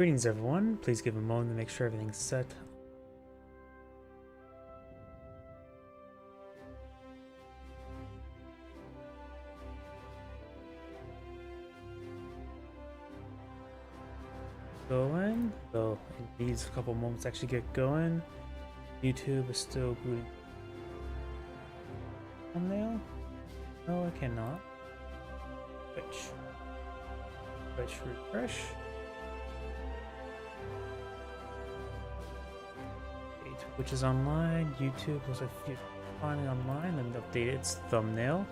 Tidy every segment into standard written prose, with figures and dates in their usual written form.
Greetings everyone, please give a moment to make sure everything's set. Going, though it needs a couple moments to actually get going. YouTube is still booting. Thumbnail? No, I cannot. Twitch refresh. Twitch is online. YouTube was finally online and updated its thumbnail.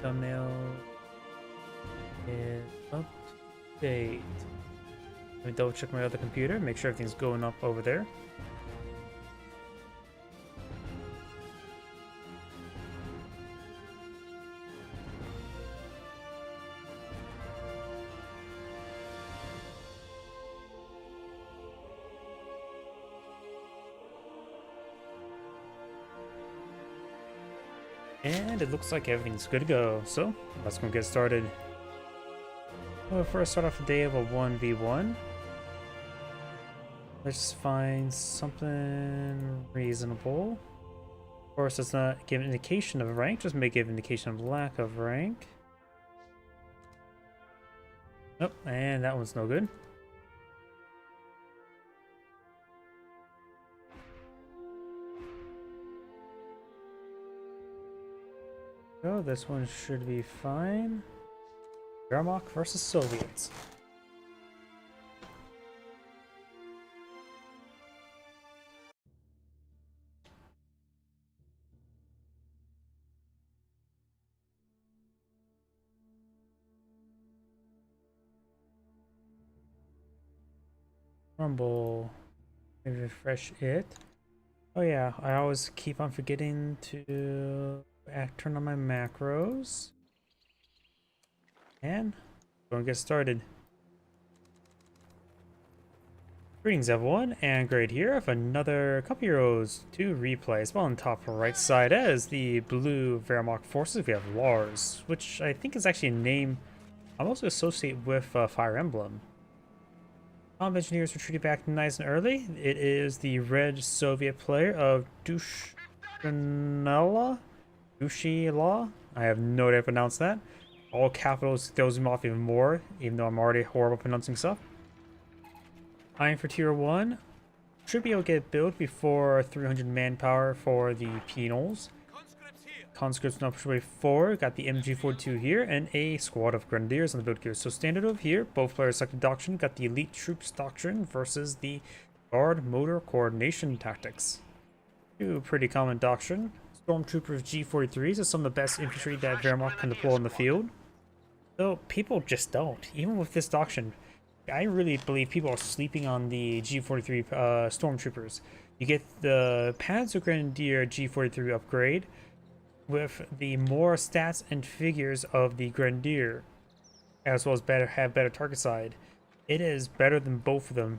Thumbnail is up to date. Let me double check my other computer, make sure everything's going up over there. And it looks like everything's good to go, so let's go get started. We'll first start off the day of a 1v1. Let's find something reasonable. Of course, it's not give an indication of rank, just may give indication of lack of rank. Oh, and that one's no good. So this one should be fine. Wehrmacht versus Soviets. Rumble. Maybe refresh it. Oh yeah, I always keep on forgetting to turn on my macros. And we're gonna get started. Greetings everyone, and Grade here of another couple Euros to replay. As well on top right side as the blue Wehrmacht forces, we have Lars, which I think is actually a name I'm also associated with Fire Emblem. Bomb engineers retreated back nice and early. It is the red Soviet player of Dushila. I have no idea how to pronounce that. All capitals throws him off even more, even though I'm already horrible pronouncing stuff. Eyeing for tier 1. Should be able to get built before 300 manpower for the penals. Conscripts now push away 4. Got the MG42 here and a squad of grenadiers on the build gear. So standard over here, both players selected doctrine. Got the elite troops doctrine versus the guard motor coordination tactics. Two pretty common doctrine. Stormtroopers G43s are some of the best infantry that Wehrmacht can deploy on the field. So people just don't. Even with this doctrine, I really believe people are sleeping on the G43 Stormtroopers. You get the Panzer Grenadier G43 upgrade with the more stats and figures of the Grenadier, as well as have better target side. It is better than both of them.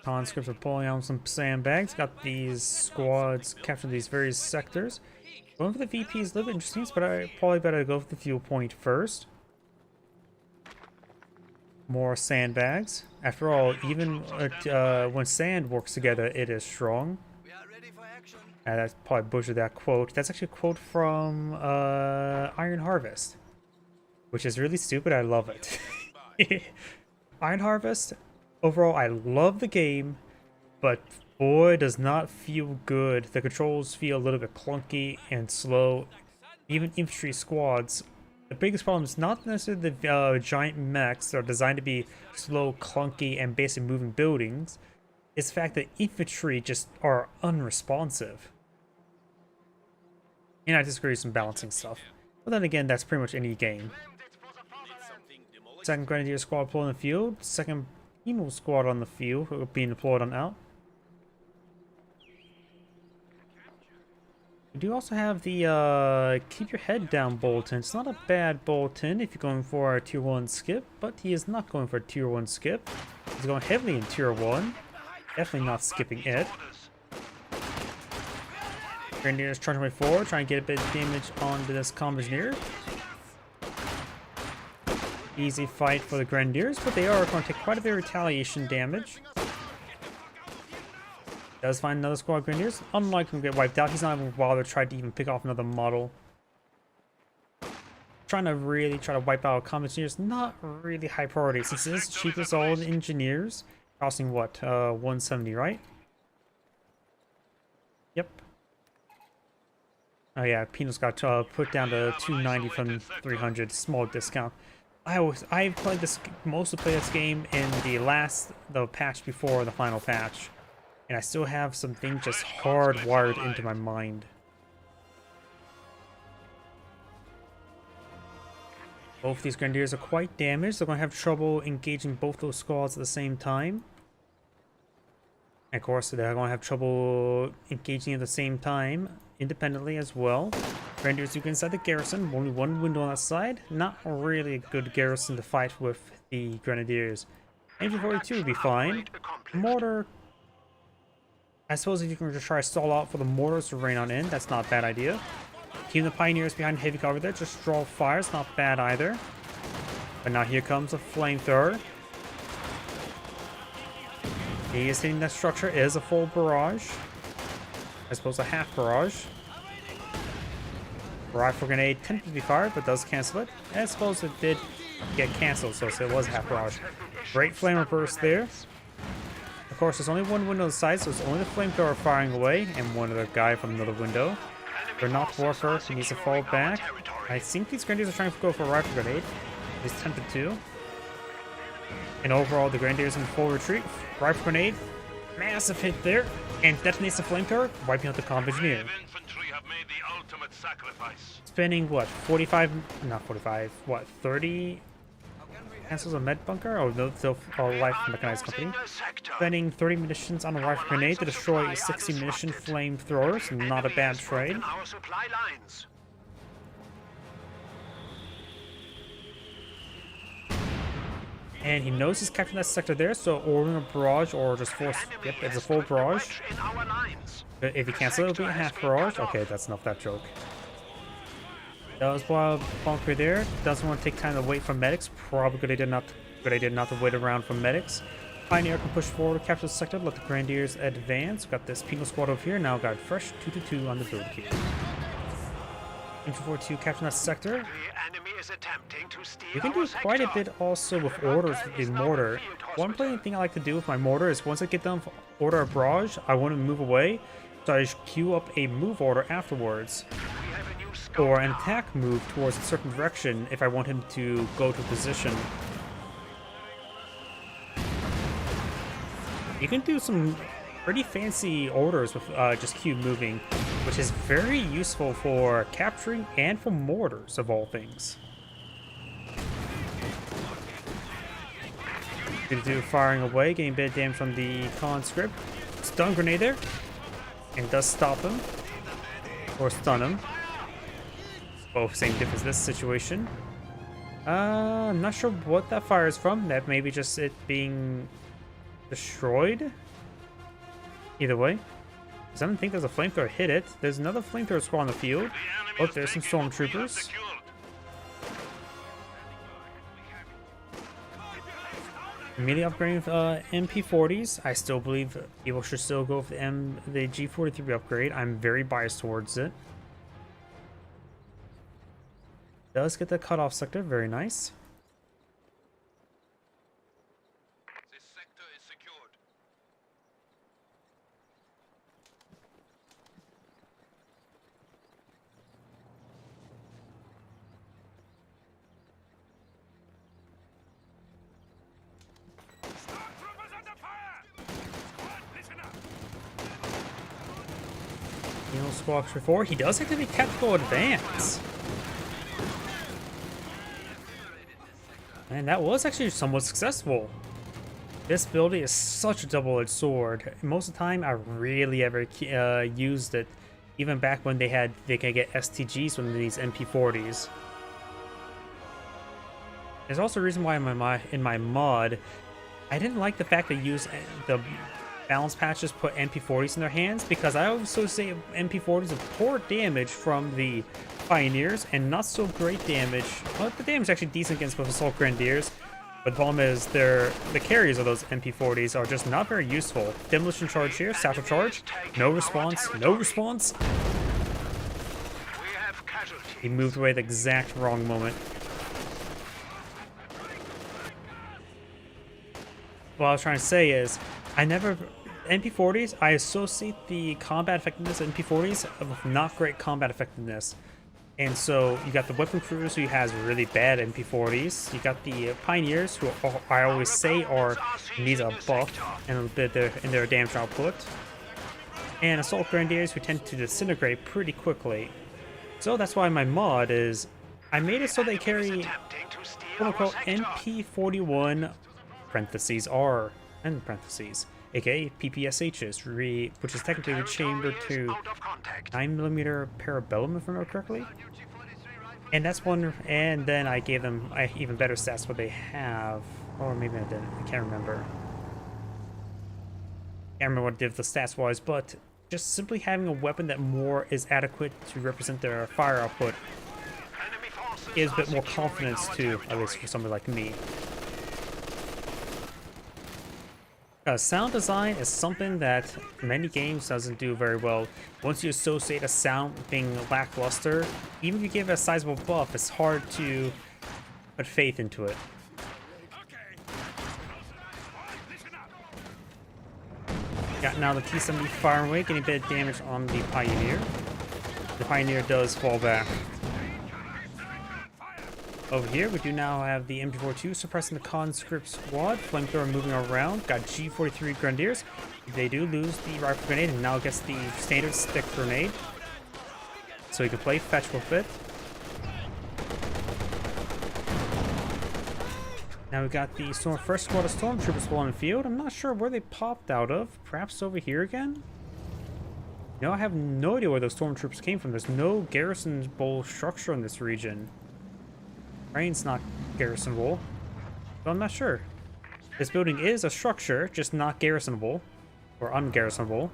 Conscripts are pulling out some sandbags. Got these squads capturing these various sectors. Going for the VP is a little bit interesting, but I probably better go for the fuel point first. More sandbags. After all, even when sand works together, it is strong. That's probably butchered that quote. That's actually a quote from Iron Harvest, which is really stupid. I love it. Iron Harvest. Overall, I love the game, but boy, does not feel good. The controls feel a little bit clunky and slow. Even infantry squads. The biggest problem is not necessarily the giant mechs that are designed to be slow, clunky, and basically moving buildings. It's the fact that infantry just are unresponsive. And I disagree with some balancing stuff. But then again, that's pretty much any game. Second Grenadier squad deployed on the field. Second penal squad on the field being deployed on out. We do also have the keep your head down Bolton. It's not a bad Bolton if you're going for a tier 1 skip, but he is not going for a tier 1 skip. He's going heavily in tier 1. Definitely not skipping it. Grenadiers charging way forward, trying to get a bit of damage onto this Combigeneer. Easy fight for the Grenadiers, but they are going to take quite a bit of retaliation damage. Does find another squad of Grenadiers. Unlike him get wiped out, he's not even bothered to try to even pick off another model. Trying to really try to wipe out Combigeneers, not really high priority since it is cheapest all the engineers, costing what, 170, right? Yep. Oh yeah, Pino's got put down to 290 from 300, small discount. I played this most of this game in the patch before the final patch. And I still have some things just hardwired into my mind. Both these Grenadiers are quite damaged. They're going to have trouble engaging both those squads at the same time. And of course, they're going to have trouble engaging at the same time, independently as well. Grenadiers do get inside the garrison. Only one window on that side. Not really a good garrison to fight with the Grenadiers. MG42 would be fine. Mortar... I suppose if you can just try to stall out for the mortars to rain on in, that's not a bad idea. Keeping the Pioneers behind heavy cover there, just draw fires, not bad either. But now here comes a flamethrower. He is hitting that structure, it is a full barrage. I suppose a half barrage. Rifle grenade tended to be fired, but does cancel it. I suppose it did get cancelled, so it was a half barrage. Great flamer burst there. Of course, there's only one window on the side, so it's only the flamethrower firing away, and one other guy from another window. They're not warfare, he needs to fall back. I think these Grenadiers are trying to go for a rifle grenade. He's tempted to. And overall, the Grenadiers in full retreat. Rifle grenade, massive hit there, and detonates the flamethrower, wiping out the Combigeneer. Spending what, 45, not 45, what, 30 cancels a med bunker? Oh, the life mechanized company. Spending 30 munitions on a rifle grenade to destroy a 60 munition flamethrowers. Not a bad trade. And he knows he's capturing that sector there, so ordering a barrage or just force. Yep, it's a full barrage. If he cancels it, it'll be a half barrage. Okay, that's enough that joke. Does wild bunker there. Doesn't want to take time to wait for medics. Probably good idea not to wait around for medics. Pioneer can push forward, capture the sector, let the Grenadiers advance. Got this penal squad over here. Now got fresh 2-2 on the build key. MG42 capturing that sector. You can do quite a bit also with orders with the mortar. One thing I like to do with my mortar is once I get done for order a barrage, I want to move away. So I just queue up a move order afterwards. Or an attack move towards a certain direction if I want him to go to a position. You can do some pretty fancy orders with just queue moving, which is very useful for capturing and for mortars of all things. Gonna do firing away, getting a bit of damage from the conscript. Stun grenade there, and does stop him or stun him. Both same difference in this situation. I'm not sure what that fire is from. That may be just it being destroyed. Either way. Because I don't think there's a flamethrower hit it. There's another flamethrower squad on the field. Oh, there's some stormtroopers. Immediately upgrading MP40s. I still believe people should still go for the G43 upgrade. I'm very biased towards it. Does get the cutoff sector, very nice. This sector is secured. Stormtroopers under fire! Squad, listen up. Penal squawks before. He does activate tactical advance. And that was actually somewhat successful. This ability is such a double-edged sword. Most of the time, I rarely ever used it Even back when they could get STGs from these MP40s. There's also a reason why in my mod, I didn't like the fact they use the balance patches put MP40s in their hands, because I always associate MP40s with poor damage from the Pioneers and not so great damage. Well, the damage is actually decent against both Assault Grenadiers, but the problem is the carriers of those MP40s are just not very useful. Demolition charge here, satchel charge, no response, no response. He moved away at the exact wrong moment. What I was trying to say is, MP40s, I associate the combat effectiveness of MP40s with not great combat effectiveness. And so you got the weapon crews who has really bad MP40s. You got the Pioneers who I always say needs a buff in their damage output. And Assault Grenadiers who tend to disintegrate pretty quickly. So that's why my mod is, I made it so they carry quote-unquote MP41 parentheses R and parentheses, aka PPSHs, which is technically the chamber to 9mm Parabellum, if I remember correctly. And that's one, and then I gave them even better stats what they have. Or maybe I didn't, I can't remember. Can't remember what the stats was, but just simply having a weapon that more is adequate to represent their fire output gives a bit more confidence to, at least for somebody like me. Sound design is something that many games doesn't do very well. Once you associate a sound being lackluster, even if you give it a sizable buff, it's hard to put faith into it. Got now the T-70 firing away, getting a bit of damage on the Pioneer. The Pioneer does fall back. Over here, we do now have the MP42 suppressing the conscript squad. Flamethrower moving around. Got G43 Grenadiers. They do lose the rifle grenade and now gets the standard stick grenade. So you can play fetch with it. Now we got the first squad of stormtroopers still on the field. I'm not sure where they popped out of. Perhaps over here again? No, I have no idea where those stormtroopers came from. There's no garrison bowl structure in this region. Rain's not garrisonable, so I'm not sure. This building is a structure, just not garrisonable, or ungarrisonable,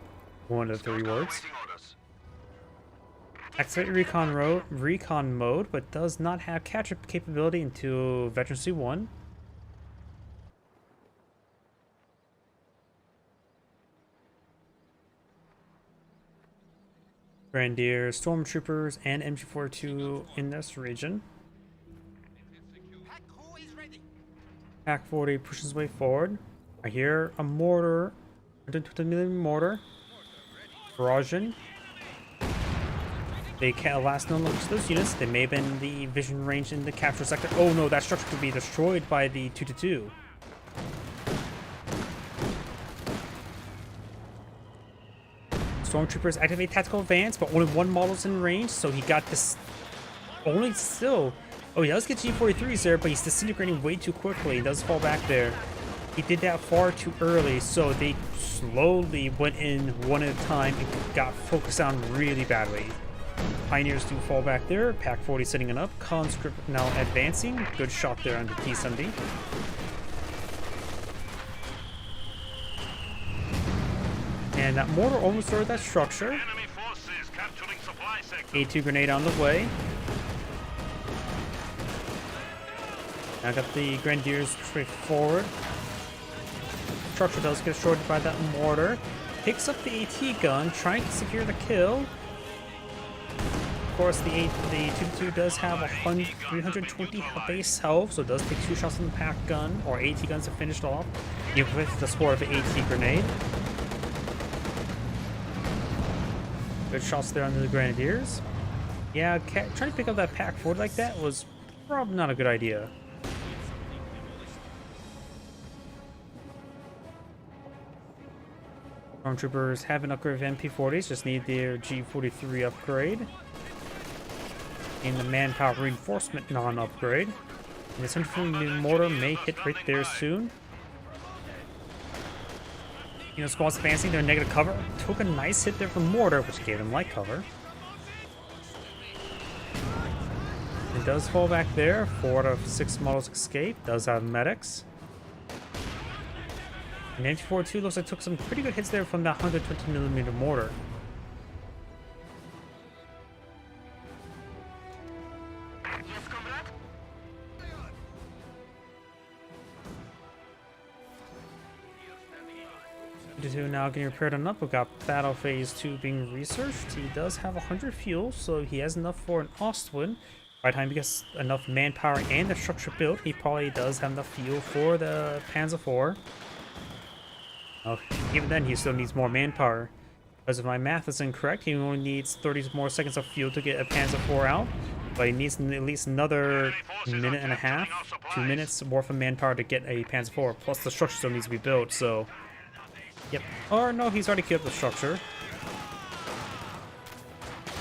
one of the 3 words. Activate recon mode, but does not have catch-up capability into Veterancy 1. Grenadier, Stormtroopers, and MG42 in this region. Pack 40 pushes his way forward. I hear a mortar, a 20mm mortar. Barraging. They can't last no longer to those units. They may have been the vision range in the capture sector. Oh no, that structure could be destroyed by the 2-2. Stormtroopers activate tactical advance, but only 1 model's in range, so he got this. Only still. Oh, he does get G43s there, but he's disintegrating way too quickly. He does fall back there. He did that far too early, so they slowly went in one at a time and got focused on really badly. Pioneers do fall back there. Pack 40 sitting it up. Conscript now advancing. Good shot there on the T-70. And that mortar almost destroyed that structure. A2 grenade on the way. Now got the Grenadiers straight forward. Structure does get destroyed by that mortar. Picks up the AT gun, trying to secure the kill. Of course, the 2-2 does have 320 base health, so it does take 2 shots on the pack gun, or AT guns to finish it off, even with the score of an AT grenade. Good shots there on the Grenadiers. Yeah, trying to pick up that pack forward like that was probably not a good idea. Stormtroopers have an upgrade of MP40s, just need their G43 upgrade. And the manpower reinforcement non-upgrade. And this new mortar may hit right there soon. Squad's advancing. They're negative cover. Took a nice hit there from Mortar, which gave them light cover. It does fall back there. 4 out of 6 models escape. Does have medics. And MT-42 looks like took some pretty good hits there from that 120mm mortar. Now getting repaired on up. We've got Battle Phase 2 being researched. He does have 100 fuel, so he has enough for an Ostwind. By the time he gets enough manpower and the structure built, he probably does have enough fuel for the Panzer IV. Even then, he still needs more manpower. Because if my math is incorrect, he only needs 30 more seconds of fuel to get a Panzer IV out. But he needs at least another minute and a half, 2 minutes worth of manpower to get a Panzer IV. Plus the structure still needs to be built, so... Yep. Or no, he's already queued up the structure.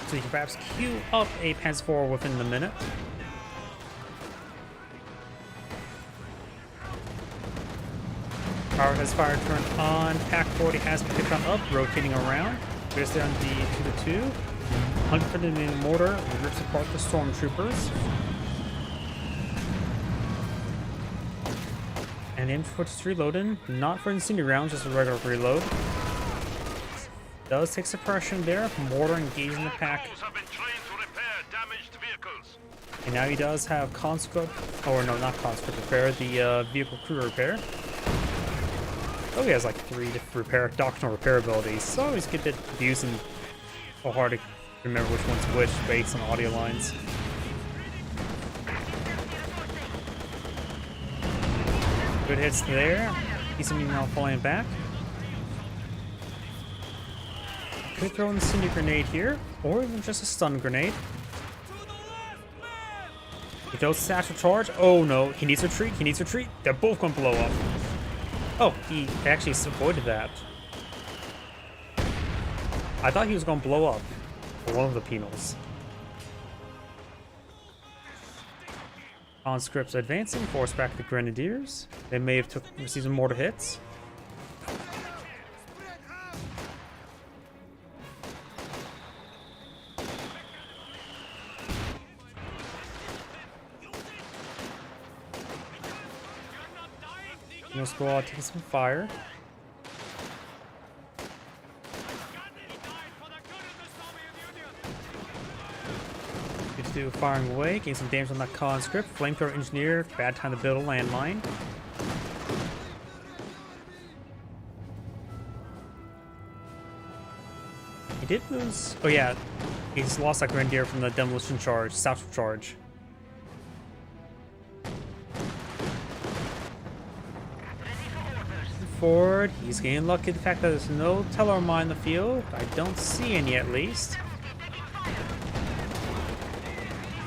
So you can perhaps queue up a Panzer IV within the minute. Power has fire turned on. Pack 40 has been picked on up, rotating around. There's down the 2-2. 150mm mortar rips apart the stormtroopers. And MT-42's reloading, not for incendiary rounds, just a regular reload. Does take suppression there. Mortar engaging the pack. And now he does have conscript, or no, not conscript repair, the vehicle crew repair. Oh, he has like 3 different doctrinal repair abilities. So I always get a bit confused and so hard to remember which one's which based on audio lines. Good hits there. He's now falling back. Could throw an incendiary grenade here, or even just a stun grenade. He throws satchel charge. Oh no, he needs retreat. He needs retreat. They're both going to blow up. Oh, he actually avoided that. I thought he was going to blow up one of the penals. Conscripts advancing, force back the Grenadiers. They may have received some mortar hits. Squad taking some fire. Firing away, getting some damage on that conscript. Flamethrower engineer, bad time to build a landmine. He did lose. Oh yeah, he's lost that Grenadier from the demolition charge, satchel charge. Forward, he's getting lucky the fact that there's no Tellar mine in the field. I don't see any at least.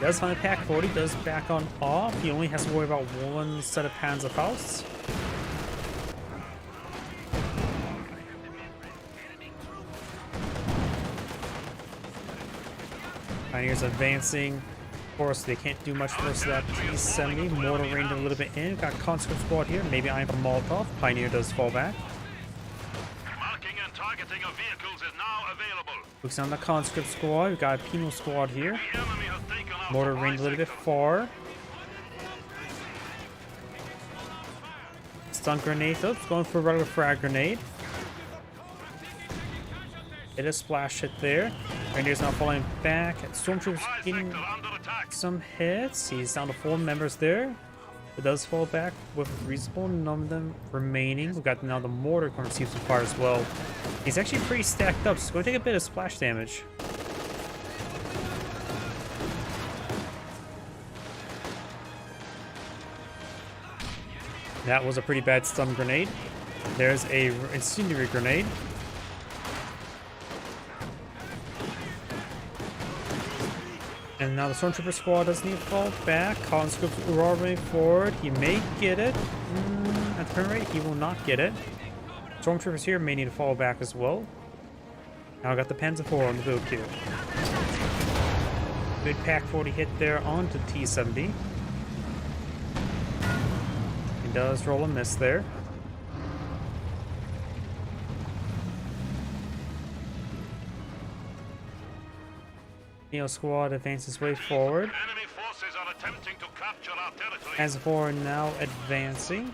Does find a Pack 40, does back on off. He only has to worry about one set of Panzerfaust. Pioneers advancing. Of course, they can't do much versus that T-70. Mortar reined a little bit in. Got Conscript Squad here. Maybe Iron from Molotov. Pioneer does fall back. Marking and targeting of vehicles is now available. Looks on the Conscript Squad. We've got a Penal Squad here. Mortar reined a little bit far. Stun grenade. Oops, going for a regular frag grenade. Hit a splash hit there. Grenadier's now falling back. Stormtroopers getting some hits. He's down to 4 members there. It does fall back with a reasonable number of them remaining. We've got now the mortar going to receive some fire as well. He's actually pretty stacked up, so it's going to take a bit of splash damage. That was a pretty bad stun grenade. There's a incendiary grenade. And now the Stormtrooper squad does need to fall back. Conscript Urarme forward. He may get it. At the current rate, he will not get it. Stormtroopers here may need to fall back as well. Now I got the Panzer IV on the build queue. Good Pack 40 hit there onto T-70. He does roll a miss there. Neo Squad advances its way forward. Enemy forces are attempting to capture our territory. Panzer IV now advancing.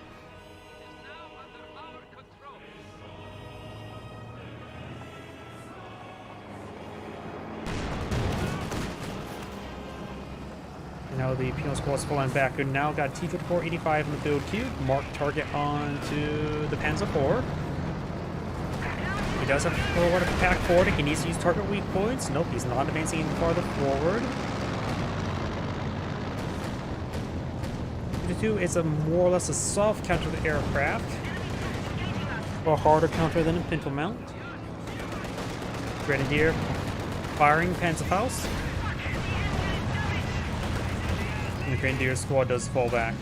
Now the Penal Squad's falling back. We now got T-54-85 in the field queue. Mark target onto the Panzer IV. He does have a lot of attack forward. He needs to use target weak points. Nope, he's not advancing any farther forward. 52 is a more or less a soft counter to the aircraft. Or a harder counter than a pintle mount. Grenadier firing Panzerfaust. And the Grenadier squad does fall back.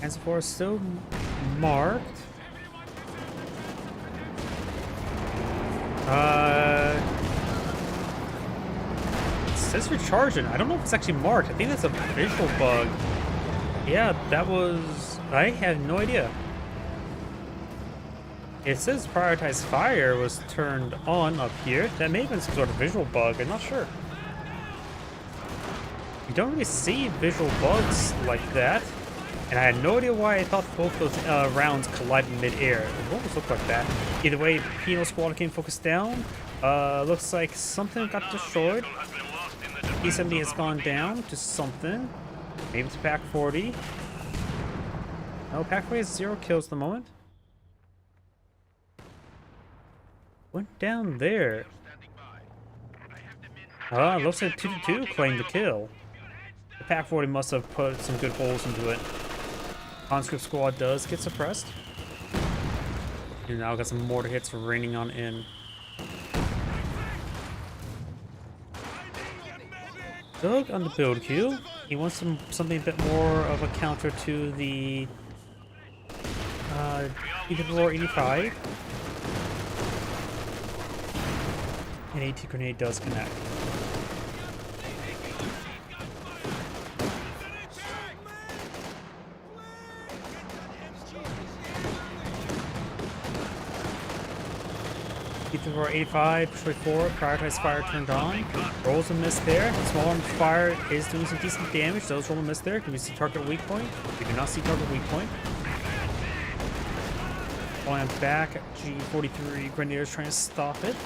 Panzer IV is still marked. It says recharging. I don't know if it's actually marked. I think that's a visual bug. Yeah, that was... I have no idea. It says prioritize fire was turned on up here. That may have been some sort of visual bug. I'm not sure. You don't really see visual bugs like that. And I had no idea why I thought both those rounds collided mid-air. It almost looked like that. Either way, Penal Squad came focused down. Looks like something got destroyed. P-70 has gone down to something. Maybe it's Pack 40. No, Pack 40 has 0 kills at the moment. Went down there. Looks like 2-2 claimed the kill. The Pack 40 must have put some good holes into it. Conscript Squad does get suppressed. And now got some mortar hits raining on in. Doug on the build queue. He wants something a bit more of a counter to the T-54-85. An AT grenade does connect. T-54-85, Detroit 4, prioritize fire turned on. Rolls and miss there. Small arm fire is doing some decent damage. Those roll and miss there. Can we see target weak point? We do not see target weak point. Falling back, G43 Grenadiers trying to stop it.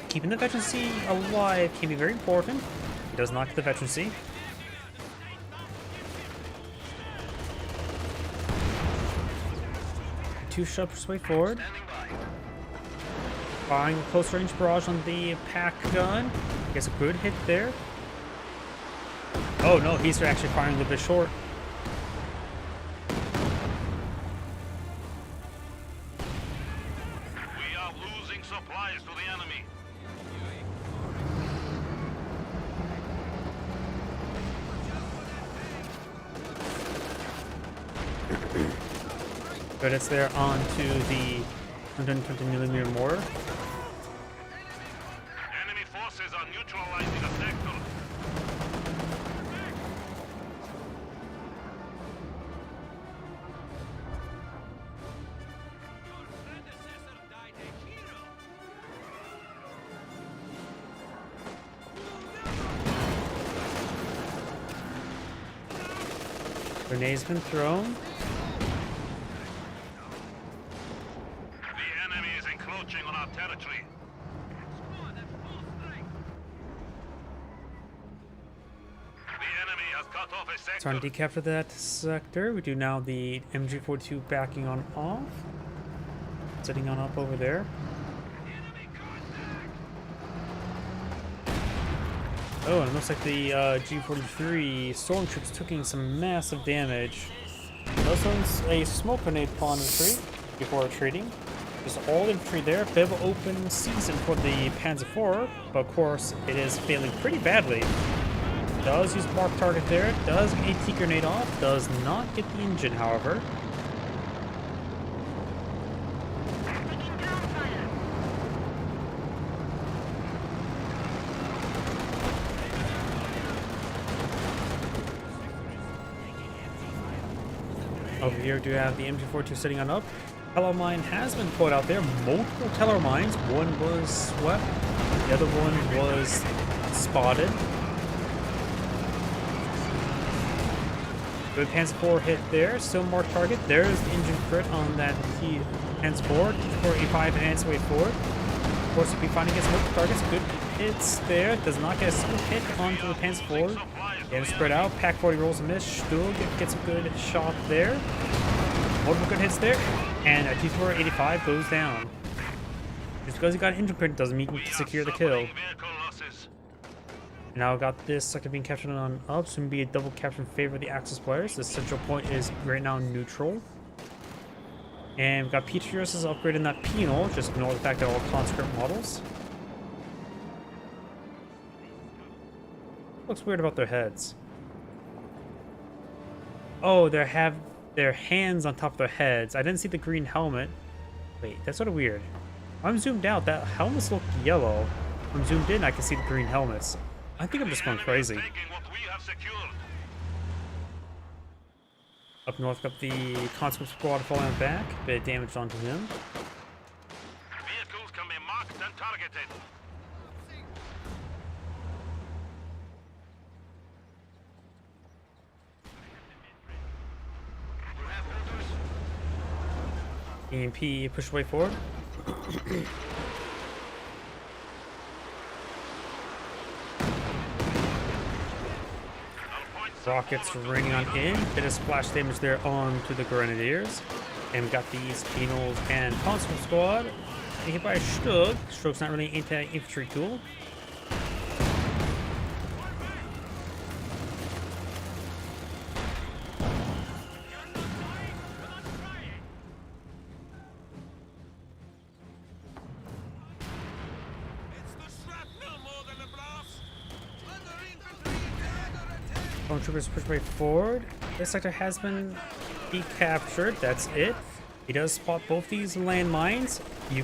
Keeping the veterancy alive can be very important. He does not get the veterancy. Two shots way forward. Firing a close range barrage on the pack gun. Gets a good hit there. Oh no, he's actually firing a little bit short. We are losing supplies to the enemy. But it's there onto the 120mm mortar. Enemy forces are neutralizing the sector. Grenade's been thrown. The enemy is encroaching on our territory. The enemy has cut off a sector. Trying to decapture that sector. We do now the MG42 backing on off. Sitting on up over there. Oh, and it looks like the G43 stormtroops took in some massive damage. This one's a smoke grenade upon retreat before retreating. Just all infantry there. Bit of open season for the Panzer IV, but of course it is failing pretty badly. Does use mark target there. Does AT grenade off. Does not get the engine, however. Over here, do have the MG42 sitting on up. Teller mine has been put out there. Multiple teller mines. One was swept. The other one was spotted. Good Panzer IV hit there. Still marked target. There's the engine crit on that Panzer IV. T4A5 and its way forward. Of course, if we find against multiple targets, good hits there. Does not get a single hit onto the Panzer IV. Getting spread out. Pack 40 rolls a miss. Stug gets a good shot there. Multiple good hits there. And a T485 goes down. Just because he got an engine crit doesn't mean he can secure the kill. Now got this sector being captured on up, soon be a double capture in favor of the Axis players. The central point is right now neutral. And we've got Petrius is upgrading that penal, just ignore the fact that all conscript models. Looks weird about their heads. Oh, they have their hands on top of their heads. I didn't see the green helmet. Wait, that's sort of weird. I'm zoomed out, that helmets look yellow. I'm zoomed in, I can see the green helmets. I think I'm just going crazy. Up north, got the conscript squad falling back. Bit of damage onto him. Vehicles can be marked and targeted. EMP push way forward. Rockets raining on in. Bit of splash damage there onto the Grenadiers. And we got these penals and conscript squad. Hit by a Stug. Stug's not really an anti-infantry tool. Troopers push way forward. This sector has been decaptured. That's it. He does spot both these landmines. You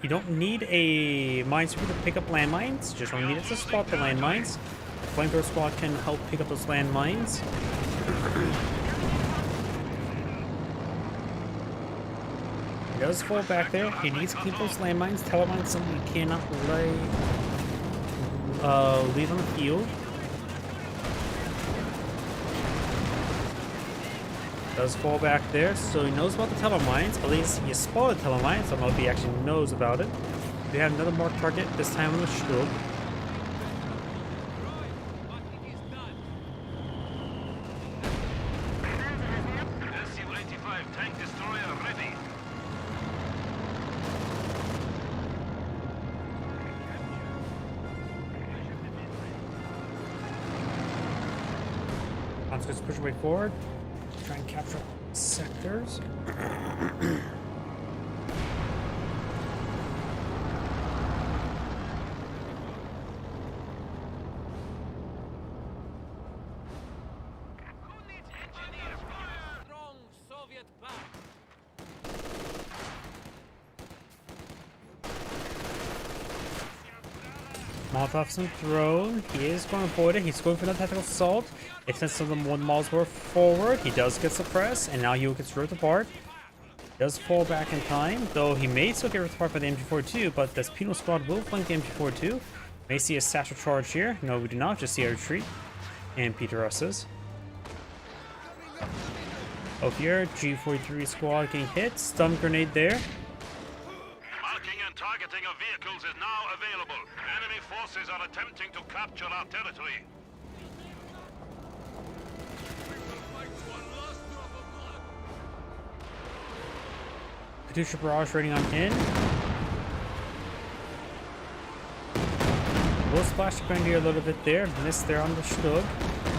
don't need a minesweeper to pick up landmines. Just don't need it to spot the landmines. The flamethrower squad can help pick up those landmines. He does fall back there. He needs to keep those landmines. Telemines something you cannot leave on the field. Does fall back there, so he knows about the telemines. At least he spotted telemines. I don't know if he actually knows about it. We have another marked target, this time on the Stug. Su-85 tank destroyer ready. Conscripts push way forward. Try and capture sectors. Molotov's been thrown. He is going to avoid it. He's going for another tactical assault. It sends some of them 1 miles worth forward. He does get suppressed, and now he gets ripped apart. Does fall back in time, though he may still get ripped apart by the MG42, but this penal squad will flank the MG42. May see a satchel charge here. No, we do not. Just see a retreat. And Peter Russ's. Over here, G43 squad getting hit. Stun grenade there. Marking and targeting of vehicles is now available. Enemy forces are attempting to capture our territory. Katusha barrage rating on in. Will splash the Grenadier a little bit there. Missed there on the Stug.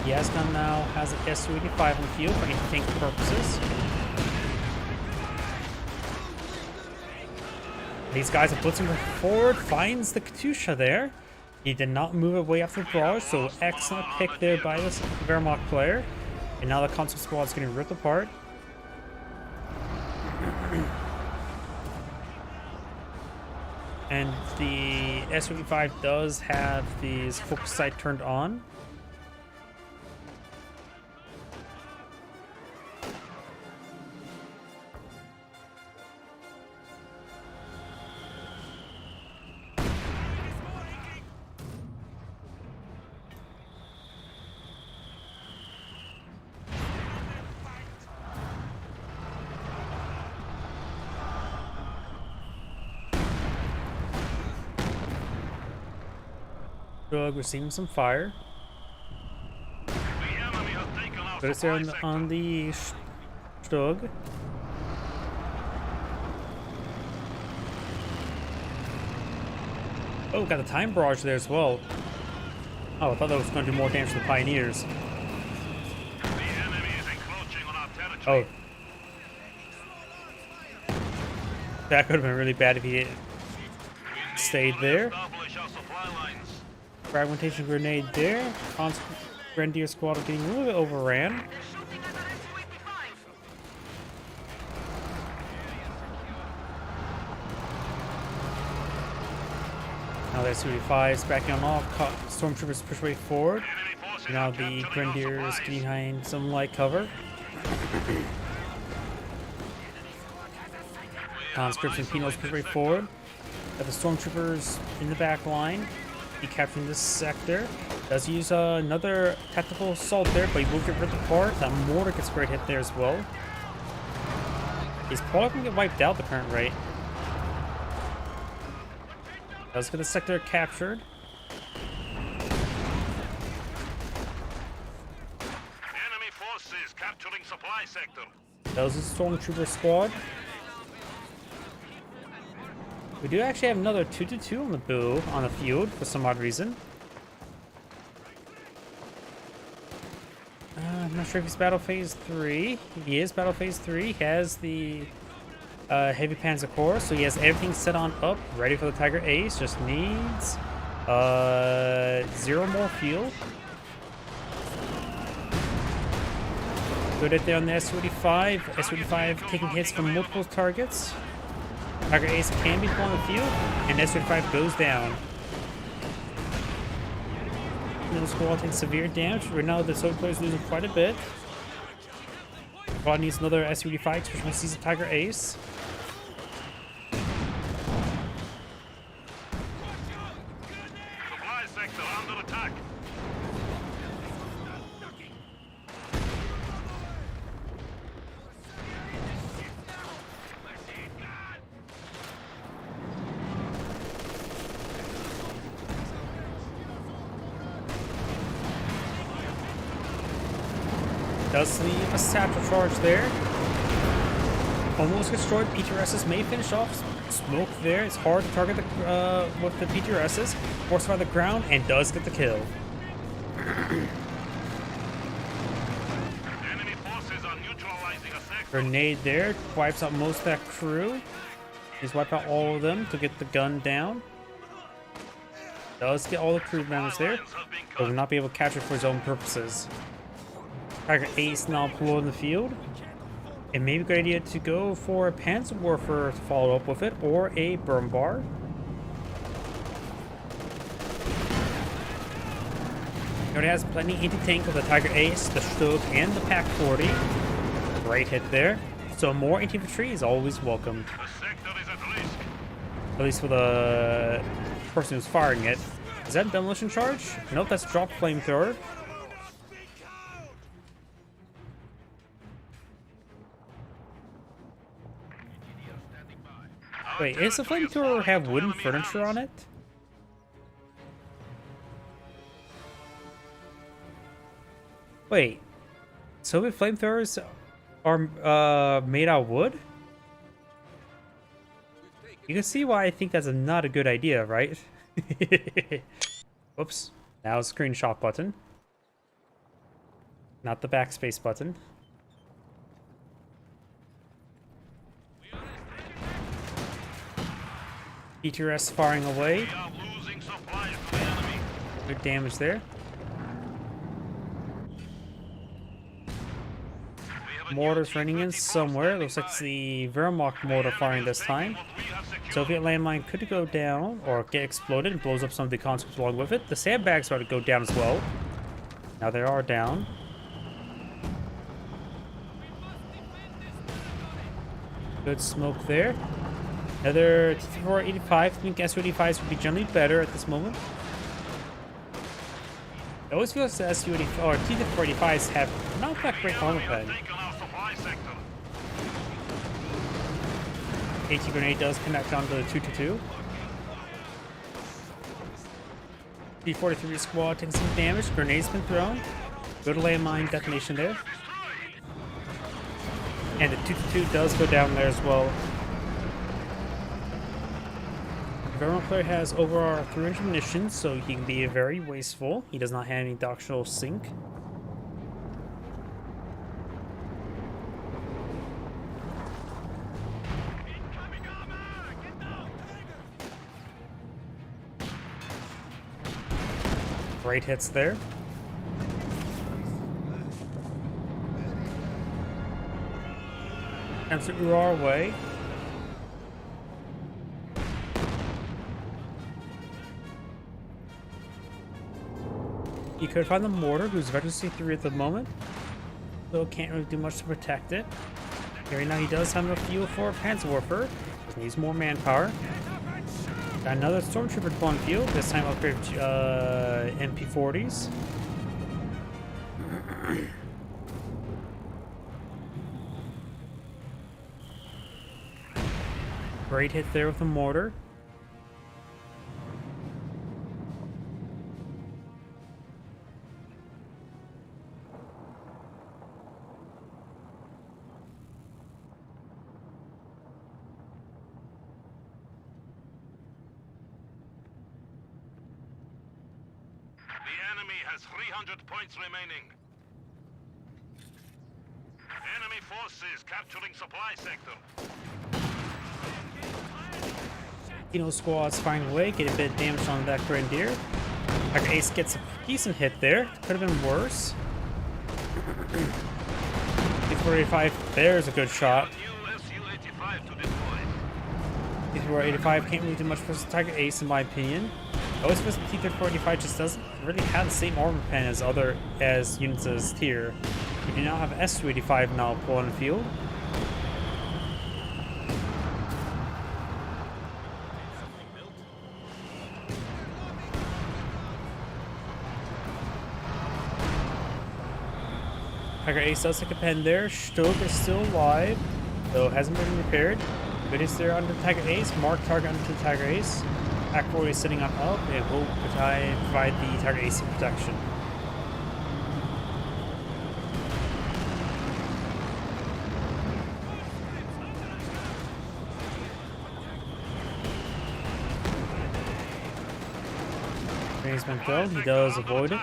Yasgun now has an Su-85 on the field for anti-tank purposes. These guys are blitzing forward. Finds the Katusha there. He did not move away after the barrage, so excellent pick there by this Wehrmacht player. And now the console squad is getting ripped apart. And the Su-85 does have these focus sight turned on. Drug receiving some fire. The enemy has taken our But it's there supply on the Stug. Oh, got the time barrage there as well. Oh, I thought that was going to do more damage to the Pioneers. The enemy is encroaching on our territory. Oh. That could have been really bad if he stayed there. Establish our supply lines. Fragmentation grenade there. Grenadier squad are getting a little bit overran. Now the S-35 is backing on off. Stormtroopers push way forward. Enemy forces Now are the capturing our Grenadier is supplies. getting behind some light cover. Conscripts and Peanuts push way forward. Got the Stormtroopers in the back line. Be capturing this sector. Does use another tactical assault there, but he will get ripped apart. That mortar gets great hit there as well. He's probably gonna get wiped out at the current rate. Does get the sector captured. Enemy forces capturing supply sector. That was a Stormtrooper squad. We do actually have another 2-2 on the field for some odd reason. I'm not sure if he's Battle Phase 3. He is Battle Phase 3. He has the Heavy Panzer Corps, so he has everything set on up, ready for the Tiger Ace. Just needs 0 more fuel. Good hit there on the S-35. S-35 taking hits from multiple targets. Tiger Ace can be on the field, and S-35 goes down. Middle squad takes severe damage. Right now, the Soviet player is losing quite a bit. Squad needs another S-35, especially when he sees a Tiger Ace. Supply sector under attack. Does leave a satchel charge there. Almost destroyed. PTRSs may finish off. Smoke there. It's hard to target with the PTRSs. Force by the ground and does get the kill. Enemy forces are neutralizing a sector. Grenade there. Wipes out most of that crew. He's wiped out all of them to get the gun down. Does get all the crew members there, Lines have been but will cut. not be able to capture for his own purposes. Tiger Ace now deployed in the field. It may be a good idea to go for a Panzer Warfare to follow up with it, or a Burn Bar. He already has plenty anti-tank with the Tiger Ace, the Stug, and the Pak-40. Great hit there. So more infantry is always welcomed. The sector is at risk. At least for the person who's firing it. Is that a demolition charge? Nope, that's drop flamethrower. Wait, is the flamethrower have wooden furniture on it? Wait, Soviet flamethrowers are made out of wood? You can see why I think that's not a good idea, right? Whoops. Now screenshot button. Not the backspace button. PTRS firing away. We are losing supplies to the enemy. Good damage there. We have a Mortars new running in T-24 somewhere. Looks like standing it's the Wehrmacht mortar firing this time. what we have secured. Soviet landmine could go down or get exploded and blows up some of the conscripts along with it. The sandbags are to go down as well. Now they are down. Good smoke there. Another T-485. I think Su-85s would be generally better at this moment. It always feels the Su-85 or T-485s have not that great armor pen. Taken our supply sector. AT grenade does connect onto the 222. T-43 squad taking some damage. Grenade's been thrown. Good landmine detonation there. And the 2-2 does go down there as well. The government player has over 300 munitions, so he can be very wasteful. He does not have any doctrinal sink. Great hits there. Comes to Urar way. You could find the mortar, who's Veteran C3 at the moment. So can't really do much to protect it. Right now he does have enough fuel for a Panzerwerfer. Needs more manpower. Got another Stormtrooper deploying field, this time upgrade MP40s. Great hit there with the mortar. The enemy has 300 points remaining. Enemy forces capturing supply sector. Kino squads find a way, get a bit of damage on that Grenadier. Tiger Ace gets a decent hit there. Could have been worse. T-485, there's a good shot. New Su-85 to deploy. T-485 can't really do much for Tiger Ace in my opinion. I always feel the T-485 just doesn't really have the same armor pen as units as tier. You do not have S-285 now pull on the field. Tiger Ace does take a pen there. Stoke is still alive, though hasn't been repaired. But is there under Tiger Ace? Mark target under Tiger Ace. Ackroyd is sitting on up and will provide the Tiger Ace protection. He's been thrown. He does avoid it.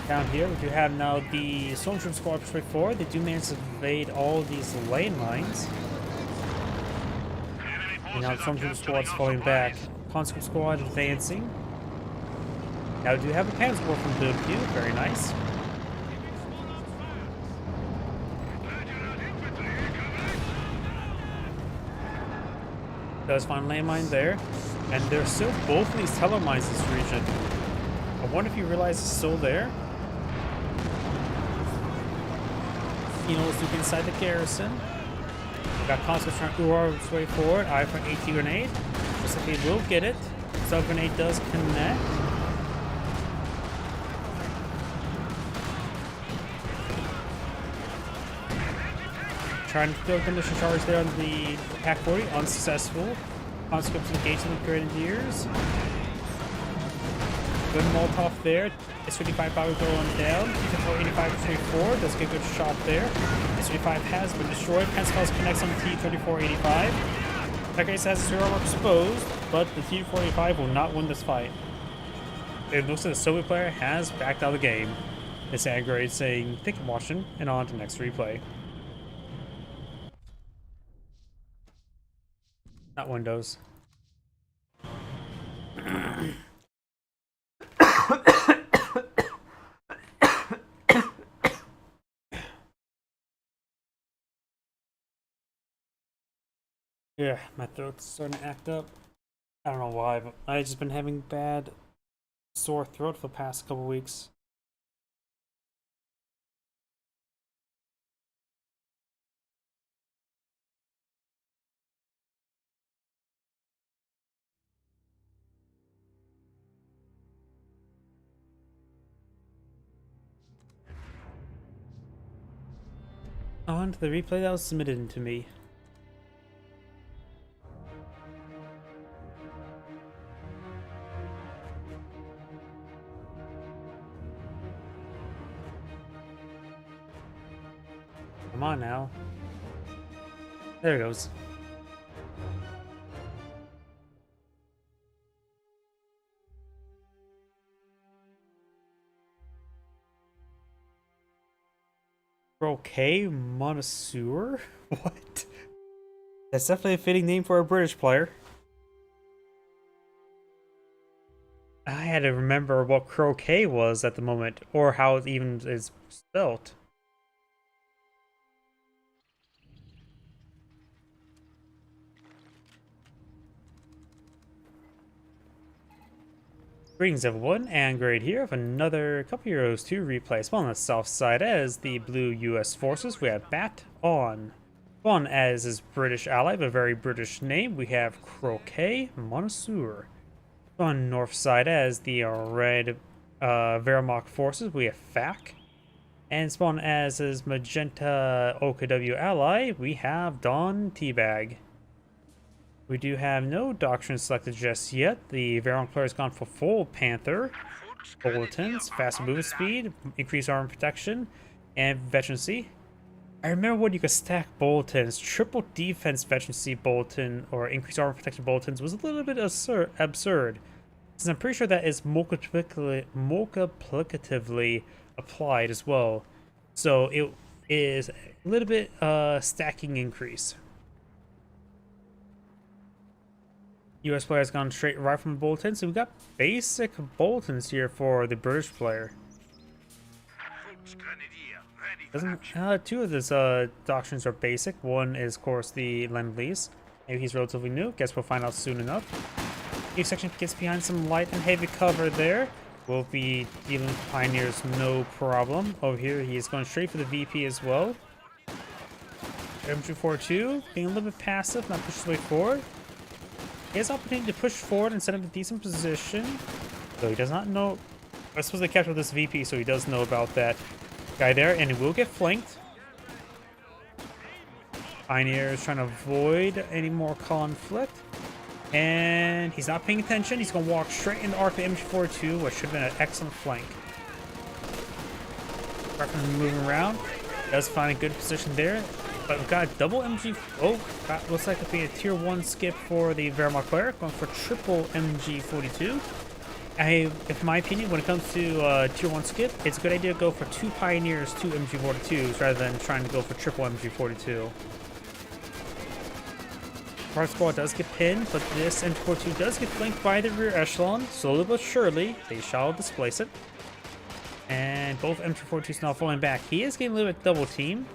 Down here, we do have now the Stormtrooper squad push forward. They do manage to evade all these lane lines. And now the Stormtrooper squad's falling back. Conscript squad advancing. Now we do have a Panzer from Build Q. Very nice. Does find landmine there. And there's still both of these telemines in this region. I wonder if you realize it's still there. You know, let's look inside the garrison. We got conscripts trying to Urar its way forward. Eye for an AT grenade. Looks like he will get it. Sub grenade does connect. Trying to throw a condition charge there on the Pac-40, unsuccessful. Conscripts engaging with Grenadiers. Good Molotov there. S-35 probably going down. T-3485 34 does get a good shot there. S-35 has been destroyed. Pensacola connects on the T-3485. Tiger Ace has zero armor exposed, but the T-3485 will not win this fight. It looks like the Soviet player has backed out of the game. It's Aggregate saying, thank you for watching, and on to the next replay. Not Windows. Yeah, my throat's starting to act up. I don't know why, but I've just been having bad sore throat for the past couple weeks. On to the replay that was submitted to me. Come on now. There it goes. Okay, Montesseur? What? That's definitely a fitting name for a British player. I had to remember what croquet was at the moment, or how it even is spelt. Greetings everyone, and Grade here with another couple Euros 2 replay. Spawn on the south side as the blue US forces. We have Bat on. Spawn as his British ally, a very British name. We have Croquet Montesseur. On north side as the red Wehrmacht forces. We have FAC. And spawn as his magenta OKW ally. We have Don Teabag. We do have no doctrine selected just yet. The Veron player has gone for full Panther, bulletins, faster movement speed, increased armor protection, and veterancy. I remember when you could stack bulletins. Triple defense veterancy bulletin or increased armor protection bulletins was a little bit absurd. Since I'm pretty sure that is multiplicatively applied as well. So it is a little bit stacking increase. US player has gone straight right from the bulletin, so we got basic bulletins here for the British player. Doesn't two of his doctrines are basic. One is, of course, the Lend-Lease. Maybe he's relatively new. Guess we'll find out soon enough. Each section gets behind some light and heavy cover there. We'll be dealing with Pioneers no problem. Over here, he is going straight for the VP as well. MG42 being a little bit passive, not push his way forward. He has the opportunity to push forward and set up a decent position. So he does not know. I suppose they captured this VP, so he does know about that guy there, and he will get flanked. Pioneer is trying to avoid any more conflict. And he's not paying attention. He's going to walk straight into arc the MG42, which should have been an excellent flank. Reckon moving around. Does find a good position there. But we've got a double MG. Oh, that looks like it'll be a tier 1 skip for the Wehrmacht player. Going for triple MG42. In my opinion, when it comes to tier 1 skip, it's a good idea to go for 2 Pioneers, 2 MG42s, rather than trying to go for triple MG42. Our squad does get pinned, but this MG42 does get flanked by the rear echelon. Slowly but surely, they shall displace it. And both MG42s now falling back. He is getting a little bit double teamed.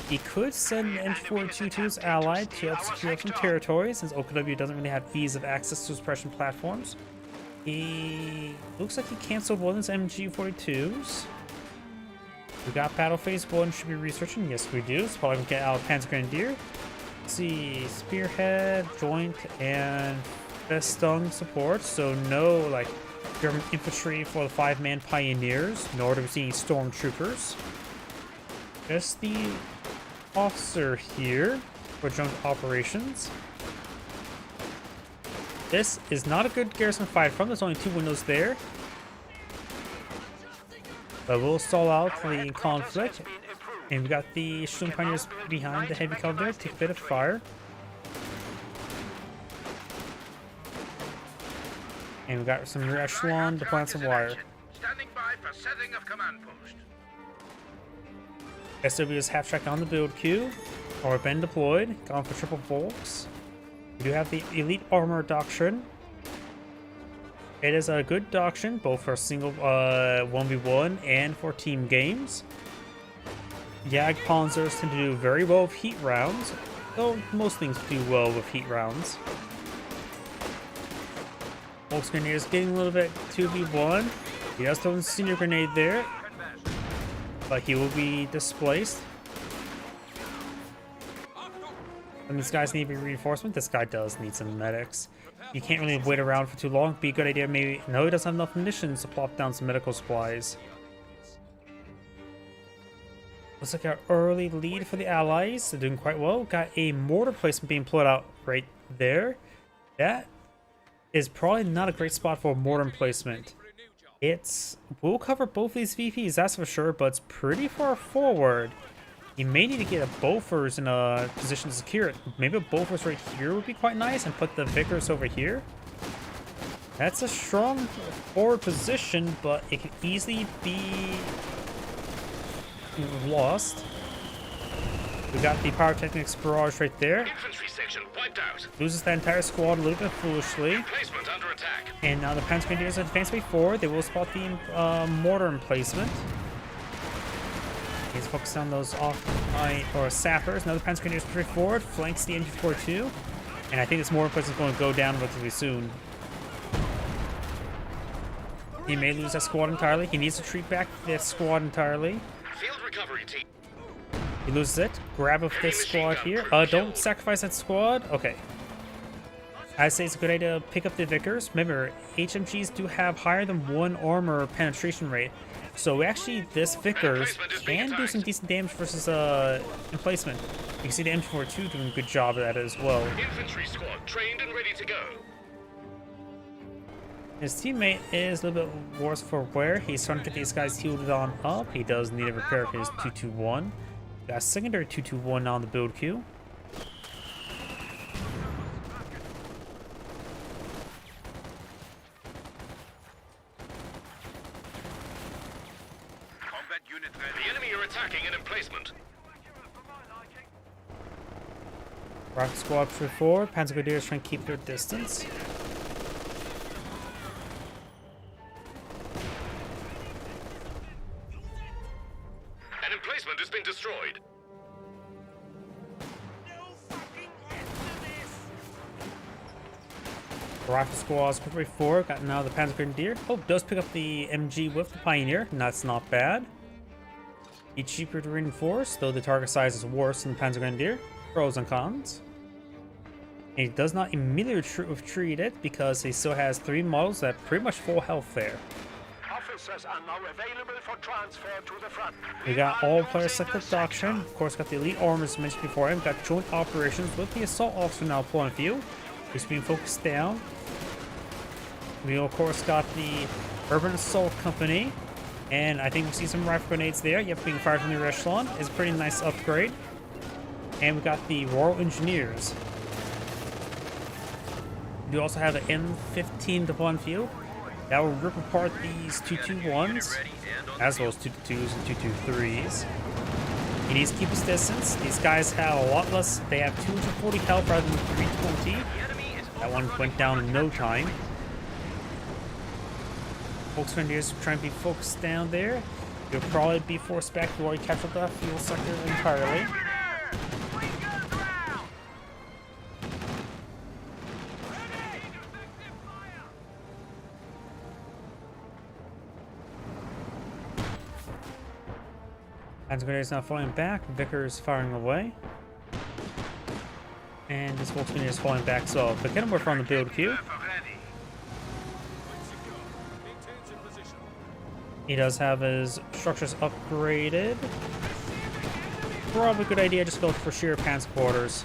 He could send the MG42 to his ally to help secure some territory, since OKW doesn't really have ease of access to suppression platforms. He looks like he canceled one of his MG42s. We got battle phase 1, should be researching. Yes, we do. It's probably gonna get out Panzer Grenadier. Let's see, Spearhead, Joint, and Festung support. So no like German infantry for the 5-man Pioneers, nor do we see any stormtroopers. Just the officer here for joint operations. This is not a good garrison fight from. There's only 2 windows there. But we'll stall out the conflict. And we got the Sturm Pioneers behind the heavy cover there. Take a bit of fire. And we got some rear echelon to plant some wire. Standing by for setting of command post. SW is half track on the build queue, or been deployed, gone for triple bolts. We do have the elite armor doctrine. It is a good doctrine, both for single 1v1 and for team games. Jag Panzers tend to do very well with heat rounds, though most things do well with heat rounds. Volks Grenadier is getting a little bit 2v1. He does throw in senior grenade there, but he will be displaced. And these guys need reinforcement. This guy does need some medics. You can't really wait around for too long. Be a good idea maybe. No, he doesn't have enough munitions to plop down some medical supplies. Looks like our early lead for the Allies. They're doing quite well. Got a mortar placement being pulled out right there. That is probably not a great spot for a mortar placement. We'll cover both these VPs, that's for sure, but it's pretty far forward. You may need to get a Bofors in a position to secure it. Maybe a Bofors right here would be quite nice, and put the Vickers over here. That's a strong forward position, but it could easily be lost. We got the Pyrotechnics barrage right there. Infantry section wiped out. Loses that entire squad a little bit foolishly. Emplacement under attack. And now the Panzer Grenadiers advance way forward. They will spot the mortar emplacement. He's focused on those or sappers. Now the Panzer Grenadiers push forward, flanks the MG42. And I think this mortar emplacement is going to go down relatively soon. He may lose that squad entirely. He needs to retreat back that squad entirely. Field recovery team. He loses it. Grab of this squad here. Don't sacrifice that squad. Okay. I say it's a good idea to pick up the Vickers. Remember, HMGs do have higher than 1 armor penetration rate. So actually, this Vickers can do some decent damage versus emplacement. You can see the MG42 doing a good job of that as well. Infantry squad trained and ready to go. His teammate is a little bit worse for wear. He's trying to get these guys healed on up. He does need a repair for his 221. Got a secondary 221 on the build queue. Combat unit ready. The enemy are attacking an emplacement. Rocket squad push forward. Panzer Grenadiers trying to keep their distance. An emplacement has been destroyed. Rocket squads push forward. Got now the Panzer Grenadier. Oh, does pick up the MG with the Pioneer. And that's not bad. It's cheaper to reinforce, though the target size is worse than the Panzer Grenadier. Pros and cons. And he does not immediately retreat it because he still has 3 models that have pretty much full health there. Officers are now available for transfer to the front. We got all players selected doctrine. Of course, got the elite armors mentioned before him. Got joint operations with the assault officer now pulling field. He's being focused down. We of course got the Urban Assault Company, and I think we see some rifle grenades there. Yep, being fired from the echelon is a pretty nice upgrade. And we got the Royal Engineers. We also have an M15 deployed field that will rip apart these 221s, as well as 222s and 223s. He needs to keep his distance. These guys have a lot less. They have 240 health rather than 320. That one went down in no time. Volksgrenadiers trying to be focused down there. You'll probably be forced back to already capture the fuel sector entirely. Panzer Grenadiers now falling back. Vickers firing away. And this Volksgrenadier is falling back as well. But get him from the build queue. He does have his structures upgraded. Probably a good idea just to go for sheer panzer quarters.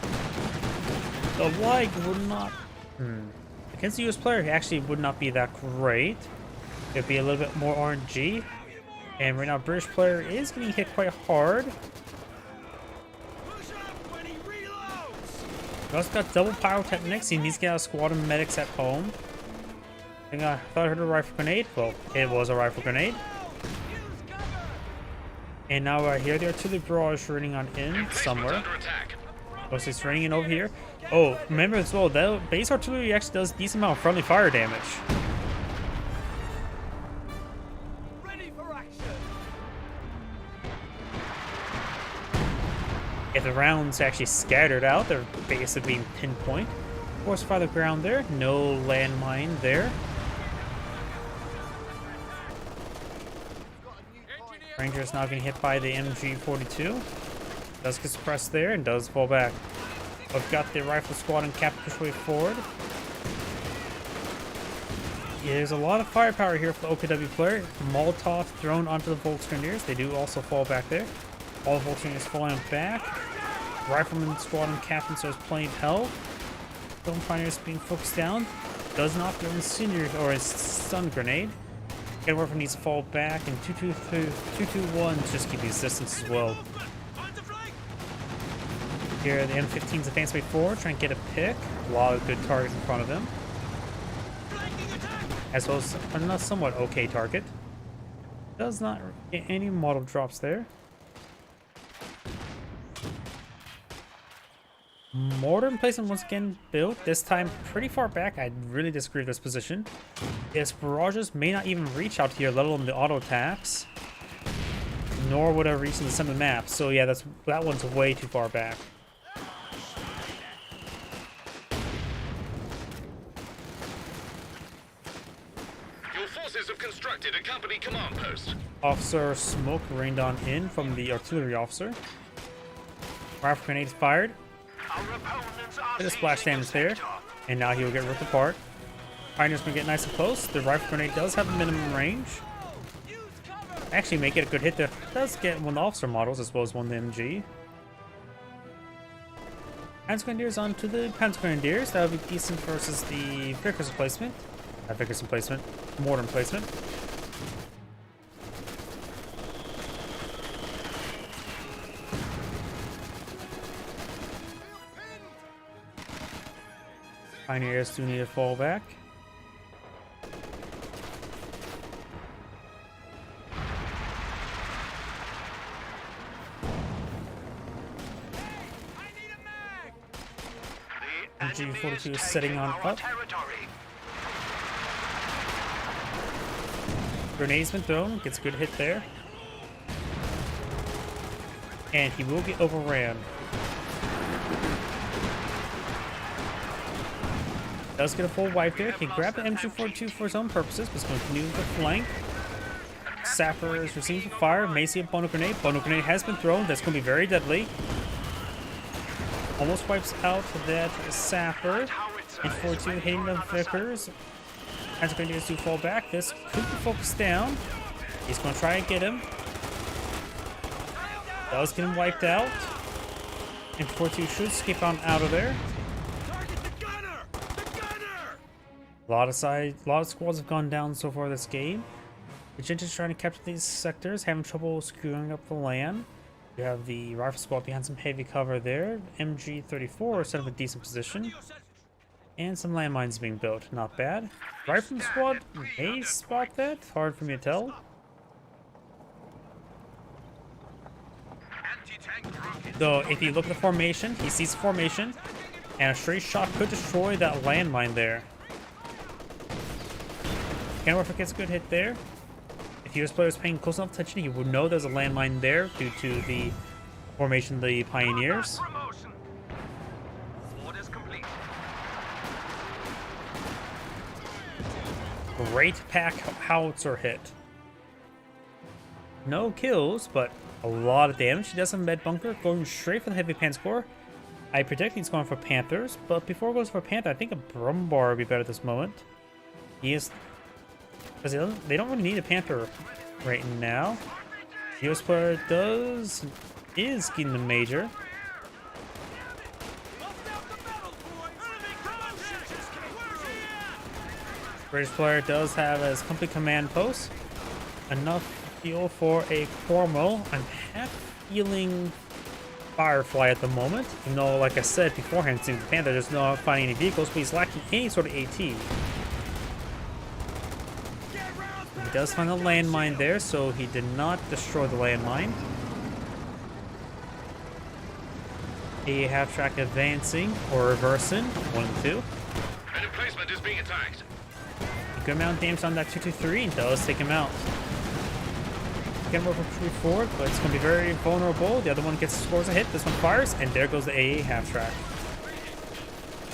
The lag would not... Against the US player, he actually would not be that great. It'd be a little bit more RNG. And right now, British player is getting hit quite hard. He also got double pyrotechnics. He needs to get a squad of medics at home. I thought I heard a rifle grenade. Well, it was a rifle grenade. And now right here, the artillery barrage running on in somewhere. Oh, so it's running in over here. Oh, remember as well, that base artillery actually does a decent amount of friendly fire damage. If the rounds actually scattered out, they're basically being pinpoint. Force fire the ground there. No landmine there. Ranger is now getting hit by the MG42. Does get suppressed there and does fall back. We've got the rifle squad and cap push way forward. Yeah, there's a lot of firepower here for the OKW player. Molotov thrown onto the Volksgrenadiers. They do also fall back there. All the Volksgrenadiers falling back. Rifleman squad and captain so has plenty of health. Film Pioneers being focused down. Does not throw incendiary or a stun grenade. Edward needs to fall back, and 221 just keep his distance as well. Here, the M15's advanced way forward, trying to get a pick. A lot of good targets in front of him. As well as a somewhat okay target. Does not get any model drops there. Mortar emplacement once again built, this time pretty far back. I really disagree with this position. His barrages may not even reach out here, let alone the auto attacks. Nor would have reached in the center of the map. So yeah, that one's way too far back. Your forces have constructed a company command post. Officer smoke rained on in from the artillery officer. Rifle grenades fired. Bit of splash damage there, and now he'll get ripped apart. Pioneer's gonna get nice and close. The rifle grenade does have a minimum range. Actually, may get a good hit there. Does get one of the officer models as well as one of the MG. Panzer Grenadiers onto the Panzer Grenadiers. That would be decent versus the Vickers emplacement. Vickers emplacement, mortar emplacement. Pioneers do need to fall back. MG42 is setting on up. Grenade's been thrown, gets a good hit there. And he will get overran. Does get a full wipe there. Can grab the MG42 for his own purposes, but is going to continue to flank. Sapper is receiving fire. May see a Bono Grenade. Bono Grenade has been thrown. That's going to be very deadly. Almost wipes out that Sapper. And 42 hitting the Vickers. Panzer Grenadiers do fall back. This could be focused down. He's going to try and get him. Does get him wiped out. And 42 should escape on out of there. A lot of squads have gone down so far this game. Magenta's trying to capture these sectors, having trouble screwing up the land. You have the rifle squad behind some heavy cover there. MG34 set up a decent position. And some landmines being built. Not bad. Rifle squad may spot that. Hard for me to tell. Though, if you look at the formation, he sees the formation. And a straight shot could destroy that landmine there. Kenworth gets a good hit there. If US player is paying close enough attention, he would know there's a landmine there due to the formation of the Pioneers. Great pack howitzer hit. No kills, but a lot of damage. He does have a med bunker, going straight for the heavy Panzer. I predict he's going for Panthers, but before it goes for Panther, I think a Brumbar would be better at this moment. He is... because they don't really need a Panther right now. The US player is getting the major. British player does have his complete command post. Enough fuel for a Cornwall. I'm half feeling Firefly at the moment. Even though, like I said beforehand, seeing the Panther, there's not finding any vehicles, but he's lacking any sort of AT. He does find a landmine there, so he did not destroy the landmine. A half-track advancing or reversing, 1 and 2. An emplacement is being attacked. A good amount of damage on that 223 and does take him out. Again, we're forward, but it's going to be very vulnerable. The other one scores a hit. This one fires, and there goes the AA half-track.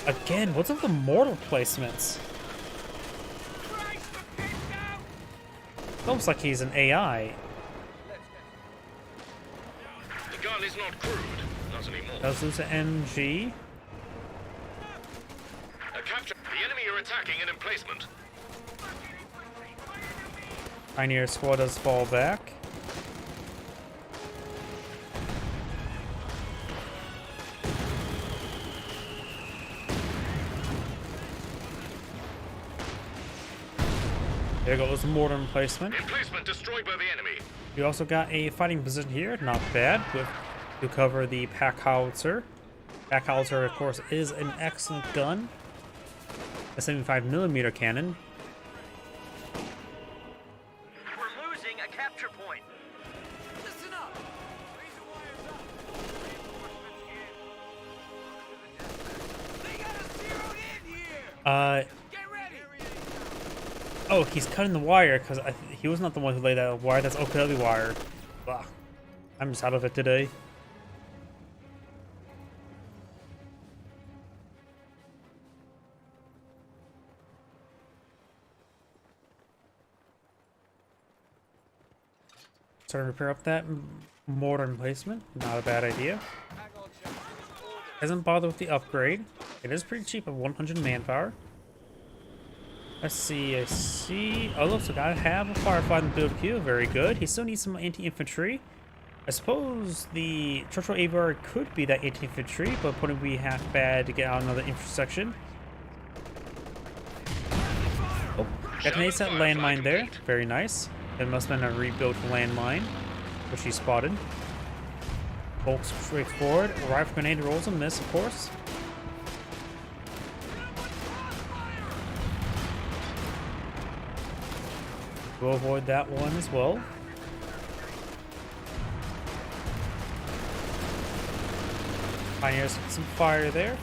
Again, what's up with the mortar placements? It's almost like he's an AI. The gun is not crude. Not anymore. Does lose an MG. A capture. The enemy are attacking an emplacement. Pioneer squad does fall back. There goes the mortar emplacement. Emplacement destroyed by the enemy. You also got a fighting position here, not bad, with to cover the pack howitzer. Back howitzer, of course, is an excellent gun. A 75mm cannon. We're losing a capture point. Listen up. Raise the wires up. They got us zeroed in here. Get ready. Oh, he's cutting the wire because he was not the one who laid that wire. That's OKW wire. Ugh. I'm just out of it today. Starting to repair up that mortar emplacement. Not a bad idea. Doesn't bother with the upgrade. It is pretty cheap at 100 manpower. Let's see, I see. Oh, looks like I have a Firefly in the build queue. Very good. He still needs some anti-infantry. I suppose the Churchill Aviar could be that anti-infantry, but wouldn't be half bad to get out another intersection. Oh, detonates that landmine there. Very nice. It must have been a rebuilt landmine, which he spotted. Bolts straight forward. Rifle grenade rolls a miss, of course. We'll avoid that one as well. Pioneers get some fire there.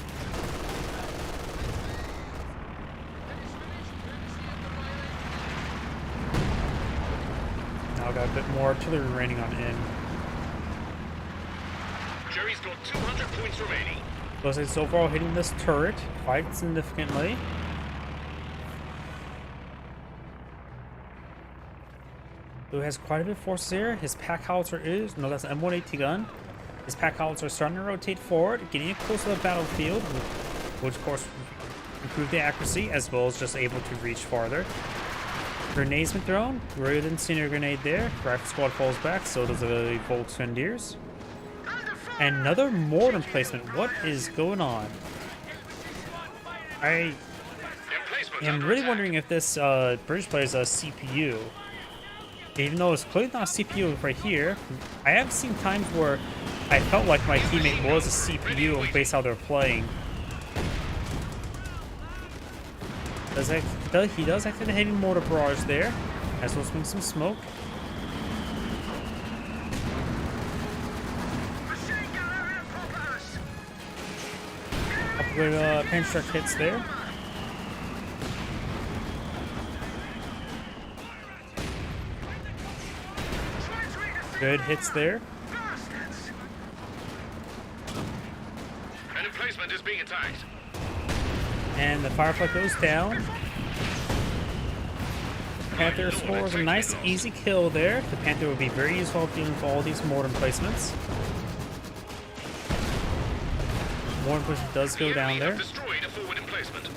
Now got a bit more artillery raining on in. Jerry's got 200 points remaining. Looks like so far hitting this turret quite significantly. Who has quite a bit of forces here. His pack howitzer is, no, that's an M180 gun. His pack howitzer is starting to rotate forward, getting it close to the battlefield, which of course improve the accuracy as well as just able to reach farther. Grenade's been thrown. Really didn't see a grenade there. Rifle squad falls back, so does the Volksgrenadiers. Another mortar placement. What is going on? I am really wondering if this British player is a CPU. Even though it's clearly not a CPU right here, I have seen times where I felt like my teammate was a CPU based on how they're playing. He does actually hitting mortar barrage there, as well as swing some smoke. Upgrade pinch truck hits there. Good hits there. An emplacement is being attacked. And the Firefly goes down. Panther scores a nice, easy kill there. The Panther will be very useful dealing with all these mortar emplacements. Mortar emplacement does go down there. Destroyed a forward emplacement.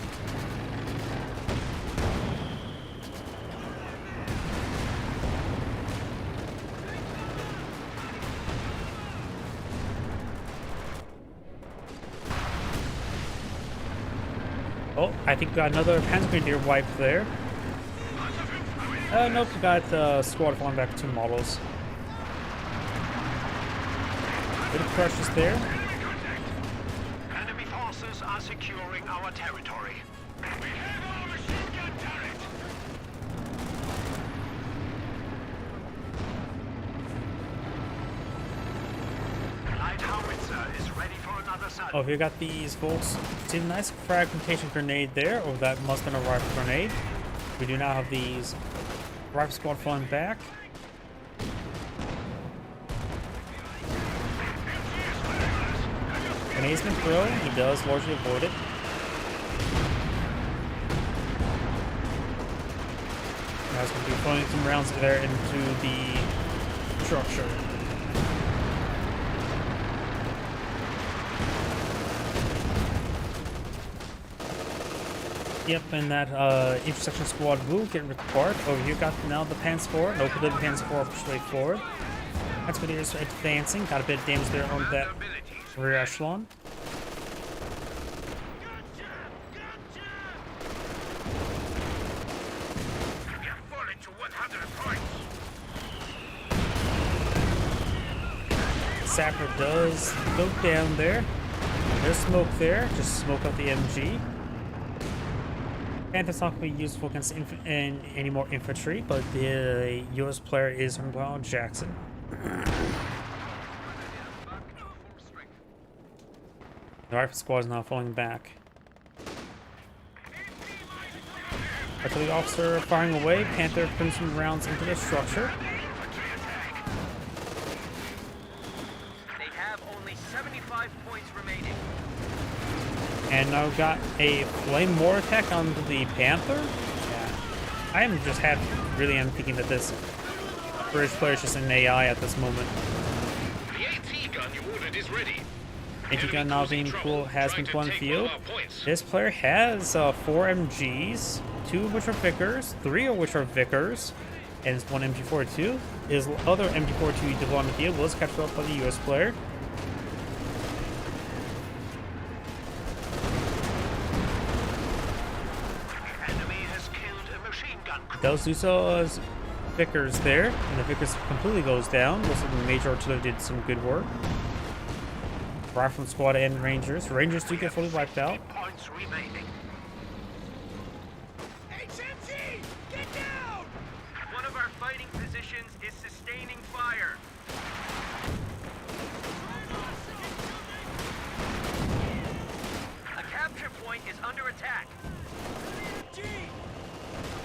Oh, I think we got another Panzergrenadier wipe there. Nope, we got squad falling back 2 models. Bit of crushes there. Enemy forces are securing our territory. We have our machine gun turret. Light howitzer is ready for another sun. Oh, we got these bolts. See a nice fragmentation grenade there, or that must have been a rifle grenade. We do now have these rifle squad falling back. Grenade's been thrown. He does largely avoid it. Now he's going to be throwing some rounds there into the structure. Yep, and that intersection squad will get required. Over here, got now the Panzer IV. No, the Panzer IV straight forward. That's what he's advancing. Got a bit of damage there on that rear echelon. Sapper does go down there. There's smoke there. Just smoke out the MG. Panther's not going to be useful against any more infantry, but the US player is Arnold Jackson. The rifle squad is now falling back. Artillery officer firing away. Panther putting some rounds into the structure. They have only 75 points remaining. And now we've got a flame mortar attack on the Panther. Yeah. I am just really am thinking that this British player is just an AI at this moment. The AT gun you ordered is ready. AT gun now being cool has been put on the field. This player has 4 MGs, 2 of which are Vickers, 3 of which are Vickers, and 1 MG42. His other MG42 deployed on the field was captured up by the US player. Does do so as Vickers there, and the Vickers completely goes down. Looks like the major artillery did some good work. Rifle squad and Rangers. Rangers do get fully wiped out. Points remaining. HMG! Get down! One of our fighting positions is sustaining fire. A capture point is under attack.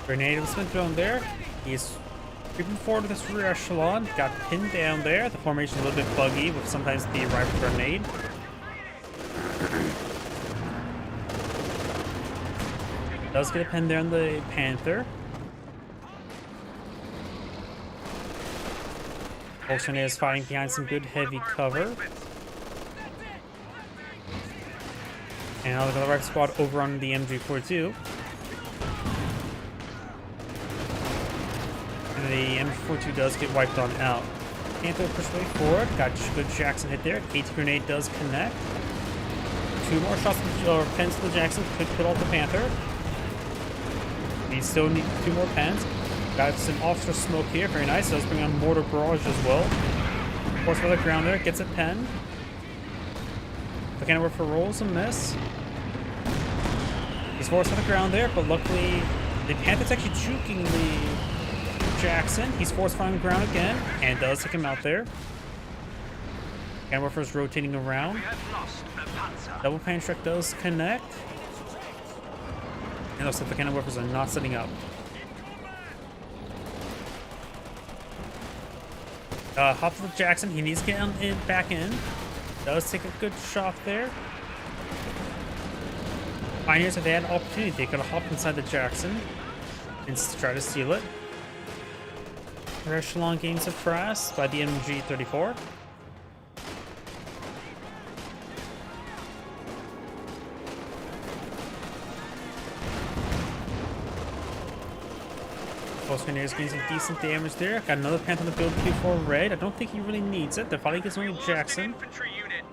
Grenade has been thrown there. He's creeping forward with this rear echelon. Got pinned down there. The formation is a little bit buggy with sometimes the rifle grenade. Does get a pin there on the Panther. Volkswagen is fighting behind some good heavy cover. And now the rifle squad over on the MG42. And the MG42 does get wiped on out. Panther pushed way forward. Got good Jackson hit there. AT grenade does connect. 2 more shots or pens to the Jackson could kill off the Panther. He still needs 2 more pens. Got some officer smoke here. Very nice. Does bring on mortar barrage as well. Force for the ground there. Gets a pen. Looking over for rolls and miss. He's forced on the ground there, but luckily the Panther's actually juking the Jackson. He's forced on the ground again and does take him out there. Canwerfer's rotating around. Double pan strike does connect. And looks like the Canwerfers are not setting up. Hops with Jackson. He needs to get back in. Does take a good shot there. Pioneers, if they had an opportunity, they could have hopped inside the Jackson and try to steal it. Echelon gains suppressed by the MG34. Grenadiers getting some decent damage there. Got another Panther on the build Q4 red. I don't think he really needs it. They're fighting against only Jackson. Infantry unit.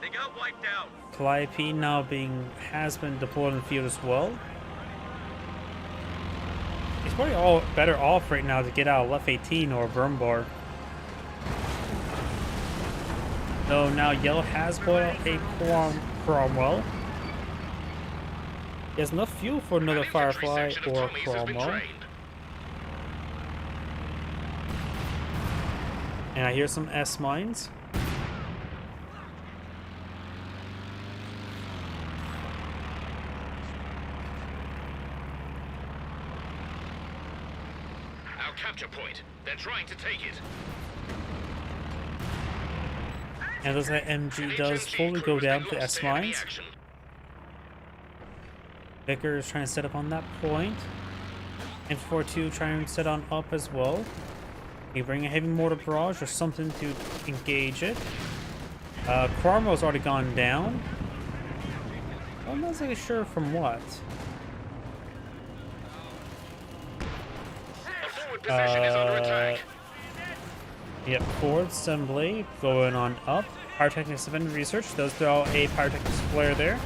They got wiped out. Calliope now has been deployed in the field as well. He's probably all better off right now to get out of F-18 or Brumbar. Though now Yellow has bought out a Cromwell. He has enough fuel for another Firefly or Cromwell. And I hear some S mines. Our capture point. They're trying to take it. And as that MG does fully go down to S mines. Vicker is trying to set up on that point. M42 trying to set on up as well. You bring a heavy mortar barrage or something to engage it. Cromwell's already gone down. I'm not exactly sure from what. Forward position is under attack. Yep, forward assembly going on up. Pyrotechnics have been researched. Does throw a pyrotechnics flare there.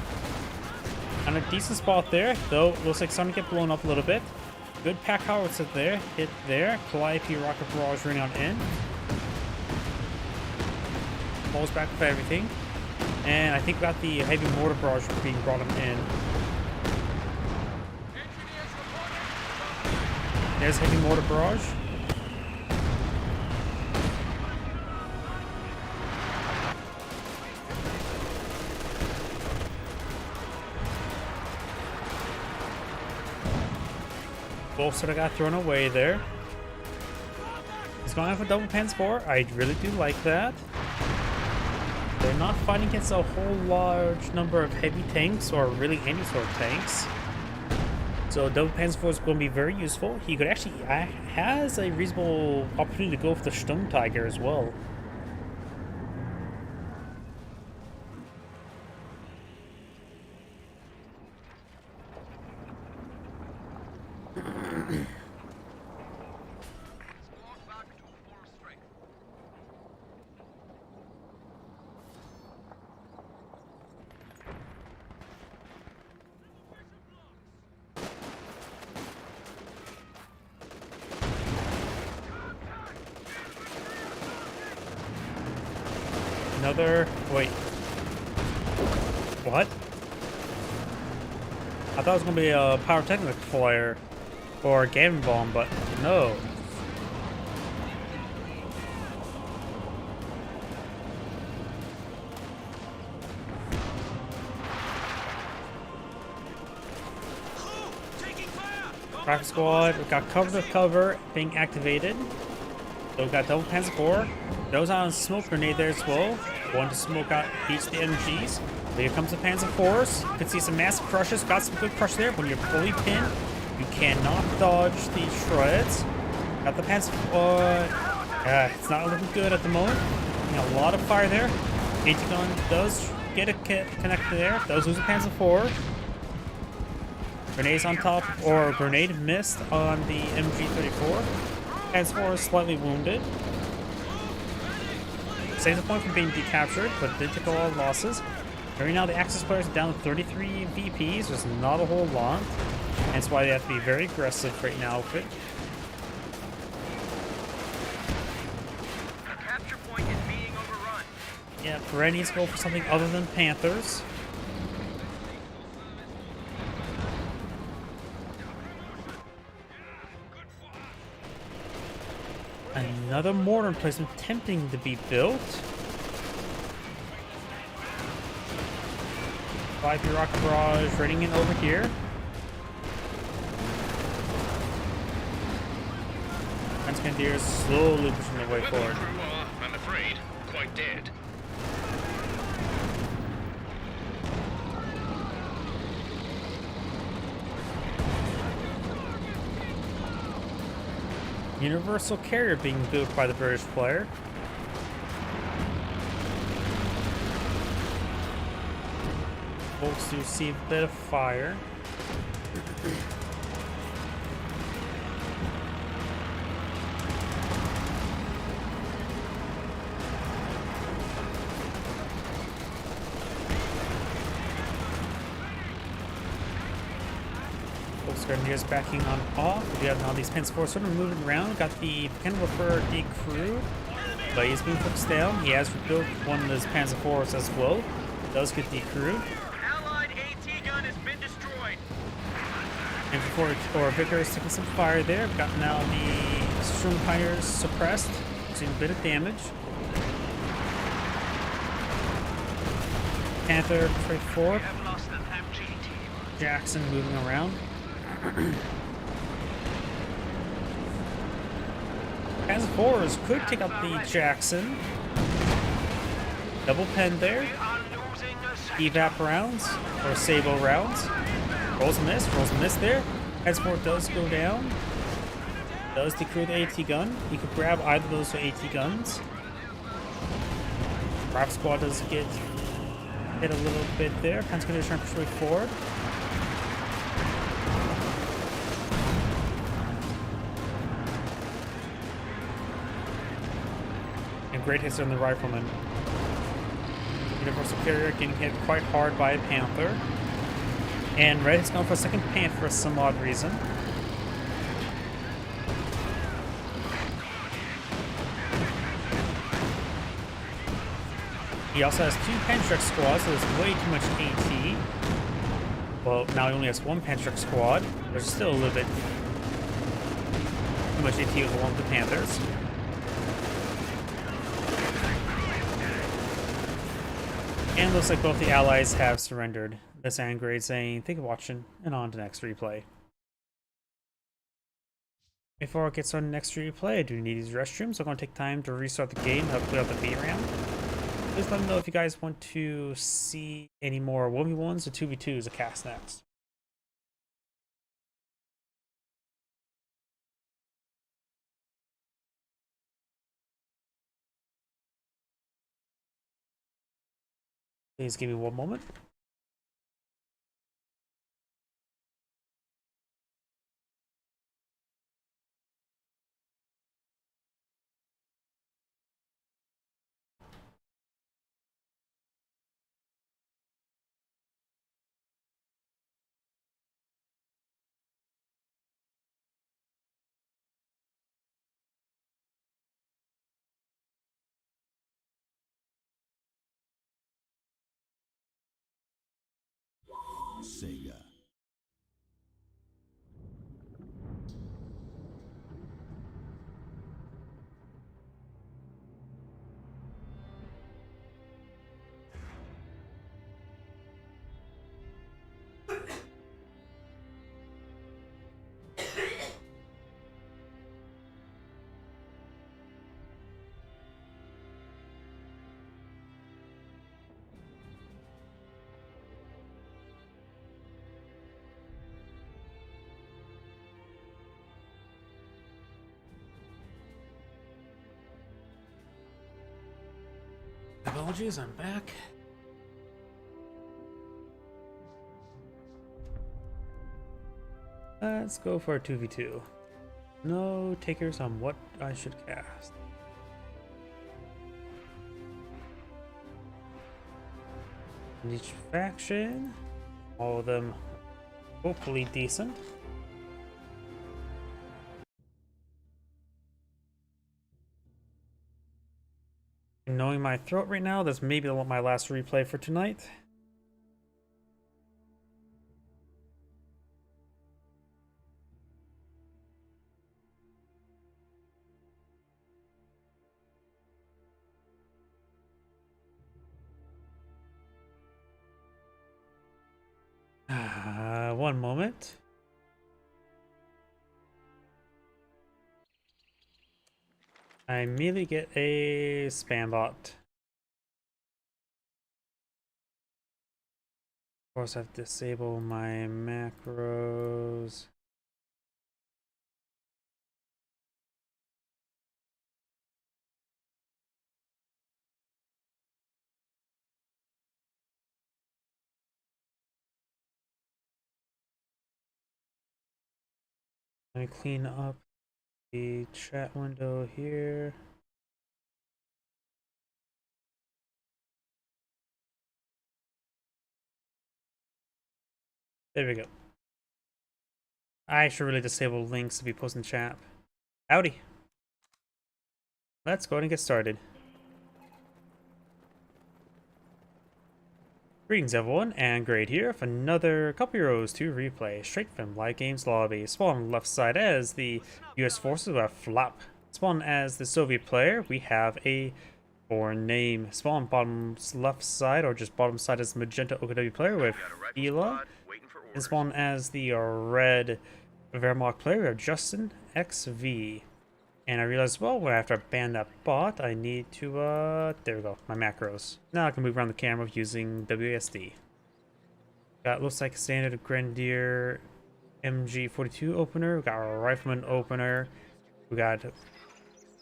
On a decent spot there, though looks like something get blown up a little bit. Good pack howitzer there, hit there. Calliope rocket barrage running on in. Falls back with everything. And I think we got the heavy mortar barrage being brought in. There's heavy mortar barrage. Both sort of got thrown away there. He's going off a double Panzer IV. I really do like that. They're not fighting against a whole large number of heavy tanks or really any sort of tanks. So double Panzer IV is going to be very useful. He could actually has a reasonable opportunity to go for the Sturm Tiger as well. Another... wait. What? I thought it was going to be a pyrotechnic flare or a Gavin bomb, but no. Rocket Squad, we've got cover to cover being activated. So we've got double Panzer IV. Those on a smoke grenade there as well. One to smoke out each of the MGs. Here comes the Panzer IVs. You can see some massive crushes. Got some good crush there. When you're fully pinned, you cannot dodge the shreds. Got the Panzer it's not looking good at the moment. A lot of fire there. AT gun does get a connect there. Does lose a Panzer IV. Grenades on top, or grenade missed on the MG34. Panzer IV is slightly wounded. Saves a point from being decaptured, but did take a lot of losses. Right now, the Axis players are down to 33 VPs. There's not a whole lot. That's why they have to be very aggressive right now with it. The capture point is being overrun. Yeah, Red needs to go for something other than Panthers. Another mortar emplacement attempting to be built. 5 rocket barrage raining in over here. Transcandiers slowly pushing their way forward. Crew are, I'm afraid, quite dead. Universal carrier being built by the British player. Folks do see a bit of fire. Grenadiers backing on off. We have now these Panzer IV sort of moving around. Got the Penwiffer decrewed, but he's being focused down. He has rebuilt one of his Panzer IVs as well. Does get decrewed. Allied AT gun has been destroyed. And before Vicker is taking some fire there. We've got now the Sturm Tigers suppressed, doing a bit of damage. Panther, Trade 4. Have lost an MG team. Jackson moving around. Panzer IVs could take out the Jackson. Double pen there. Evap rounds, or Sable rounds. Rolls a miss there. Panzer IV does go down. Does decrew the AT gun. You could grab either of those AT guns. Rock Squad does get hit a little bit there. Panzer going to try to push way forward. Great hits on the rifleman. Universal carrier getting hit quite hard by a Panther. And Red has gone for a second Panther for some odd reason. He also has 2 Panzerek squads, so there's way too much AT. Well, now he only has 1 Panzerek squad, which is still a little bit too much AT with along with the Panthers. And looks like both the allies have surrendered. This Angrade saying, "Thank you for watching," and on to the next replay. Before I get started on the next replay, I do need these restrooms, so I'm going to take time to restart the game, help clear out the VRAM. Please let me know if you guys want to see any more 1v1s or 2v2s of Cast next. Please give me one moment. Sega. Apologies, I'm back. Let's go for a 2v2. No takers on what I should cast. In each faction, all of them hopefully decent. Knowing my throat right now, that's maybe my last replay for tonight. One moment. I immediately get a spam bot. Of course, I have to disable my macros. Let me clean up the chat window here. There we go. I should really disable links to be posted in chat. Howdy. Let's go ahead and get started. Greetings everyone, and Grade here for another couple Euros to replay straight from Live Games Lobby. Spawn on the left side as the US forces, we have Flop. Spawn as the Soviet player, we have a foreign name. Spawn bottom left side, or just bottom side as the Magenta OKW player with Fila. And spawn as the red Wehrmacht player, we have Justin XV. And I realized, well, when after I ban that bot, I need to, there we go, my macros. Now I can move around the camera using WASD. Got, looks like a standard Grenadier MG42 opener. We got a Rifleman opener. We got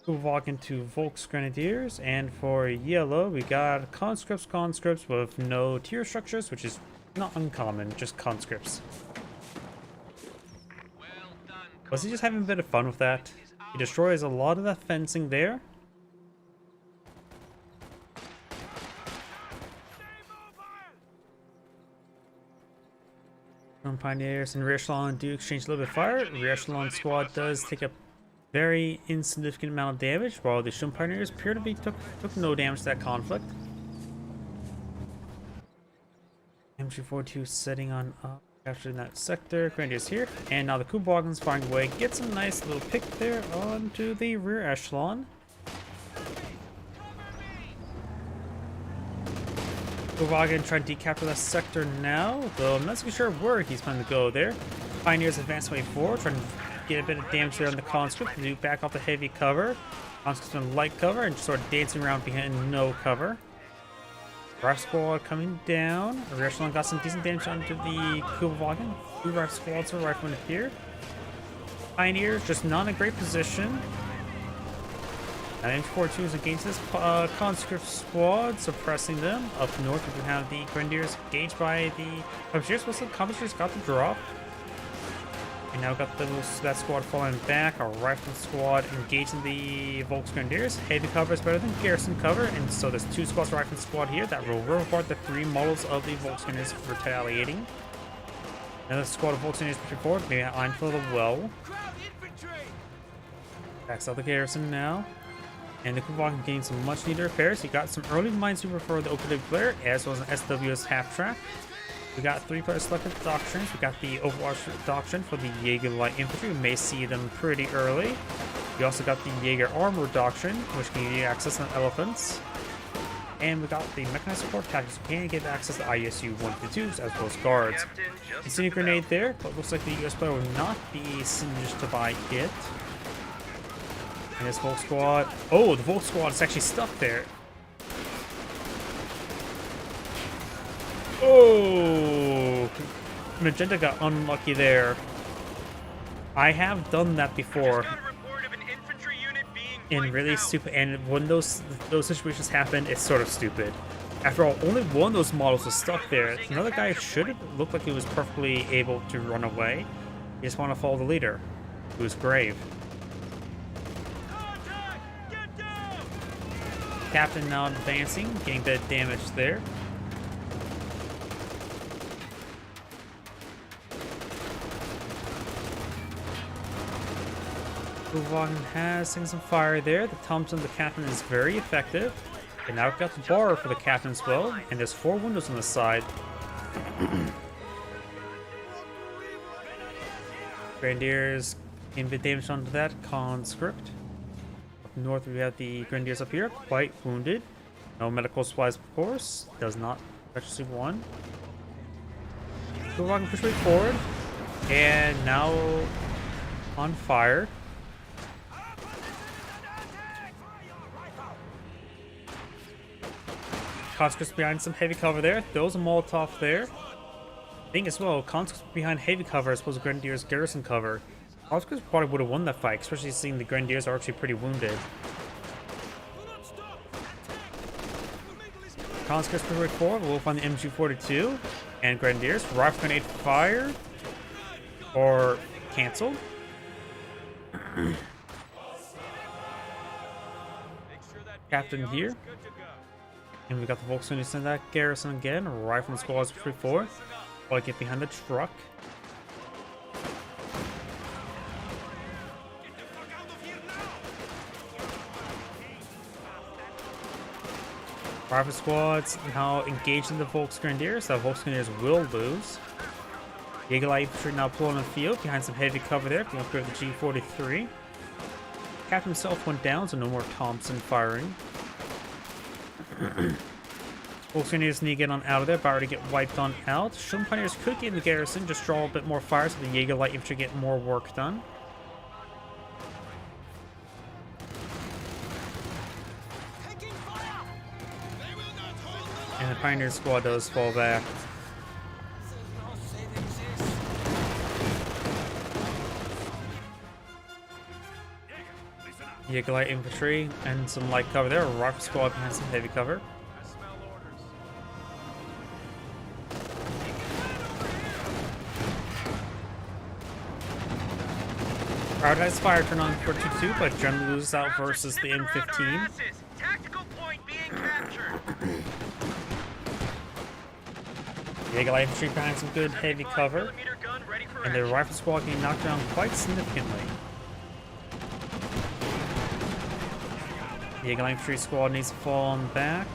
walk into Volks Grenadiers. And for yellow, we got conscripts with no tier structures, which is not uncommon, just conscripts. Was he just having a bit of fun with that? He destroys a lot of the fencing there. Pioneers and Rear Echelon do exchange a little bit of fire. Rear Echelon squad does take a very insignificant amount of damage, while the Shun Pioneers appear to be took no damage to that conflict. MG42 setting on up, capturing that sector. Grenadiers here, and now the Kubagan's firing away. Gets a nice little pick there onto the rear echelon. Kubagan trying to decapture that sector now, though I'm not so sure where he's planning to go there. Pioneers advance way forward, trying to get a bit of damage there on the conscript to back off the heavy cover. Conscript's on light cover and just sort of dancing around behind no cover. Rifle squad coming down. Rear echelon got some decent damage onto the Kubagan. 2 rifle squads are riflemen here. Pioneers just not in a great position. And MG42 is against this conscript squad, suppressing them. Up north, we have the Grenadiers engaged by the Compagers. What's the Compagers got the drop? And now got that squad falling back. A rifle squad engaging the Volksgrenadiers. Heavy cover is better than garrison cover, and so there's 2 squads of rifle squad here that will rip apart the 3 models of the Volksgrenadiers retaliating. Another squad of Volksgrenadiers pushing forward, maybe line for the well. Backs out the garrison now. And the Kubagan getting some much needed repairs. You got some early minesweeper for the OKW player, as well as an SWS half track. We got 3-player selected doctrines. We got the Overwatch doctrine for the Jaeger light infantry. We may see them pretty early. We also got the Jaeger armor doctrine, which can give you access on elephants. And we got the mechanized support tactics. We can get access to ISU 152s as well as guards. Incendiary grenade there, but looks like the US player will not be singed to buy it. And this Volk squad. Oh, the Volk squad is actually stuck there. Oh, Magenta got unlucky there. I have done that before. And really stupid. And when those situations happen, it's sort of stupid. After all, only one of those models was stuck there. Another guy should have looked like he was perfectly able to run away. He just want to follow the leader, who is Grave. Captain now advancing, getting a bit of damage there. Kubagan has seen some fire there. The Thompson, the captain, is very effective. And now we've got the bar for the captain as well. And there's 4 windows on the side. Grenadiers getting a bit damage onto that conscript. North we have the Grenadiers up here, quite wounded. No medical supplies, of course. Does not touch C1. Kubagan push way forward. And now on fire. Conscripts behind some heavy cover there. Throws a Molotov there. Thing as well, Conscripts behind heavy cover as opposed to Grenadiers garrison cover. Conscripts probably would have won that fight, especially seeing the Grenadiers are actually pretty wounded. Conscripts push forward. We'll find the MG42 and Grenadiers. Rifle grenade fire or canceled. Captain here. And we got the Volkswagen in that garrison again. Rifleman squads push forward. While I get behind the truck. Rifle squads now engaging the Volksgrenadiers. The Volksgrenadiers will lose. Jaeger light infantry now pulling the field behind some heavy cover there. Going through the G43. Captain himself went down, so no more Thompson firing. Volksgrenadiers need to get on out of there, but already get wiped on out. Shilling Pioneers could get in the garrison, just draw a bit more fire so the Jaeger light infantry get more work done. And the Pioneer squad does fall back. Jaeger light infantry and some light cover there. Rifle squad behind some heavy cover. Prioritized fire turn on for 2-2, but generally loses out versus the M15. Tactical point being captured. Jaeger light infantry behind some good heavy cover, and their rifle squad getting knocked down quite significantly. The Jaeger light infantry squad needs to fall on back.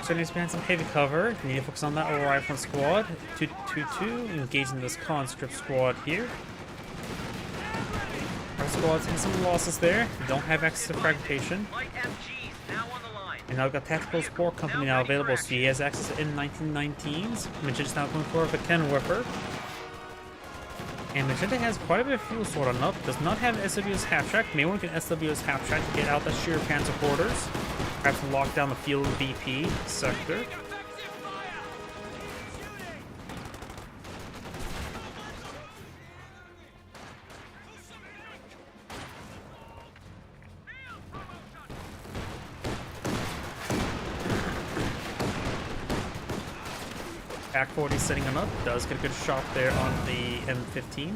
Looks like he's behind some heavy cover. Need to focus on that rifle squad. 2-2-2, engaging this conscript squad here. Our squad's in some losses there. Don't have access to fragmentation. Light MGs now on the line. And now we've got Tactical Support Company now available, so he has access to M1919s. Magenta's now going for a Kenwerfer. And Magenta has quite a bit of fuel stored on up. Does not have SW's half-track. May want to get SW's half-track to get out the sheer panzer quarters. Perhaps lock down the field BP sector. Pack 40 setting him up, does get a good shot there on the M15.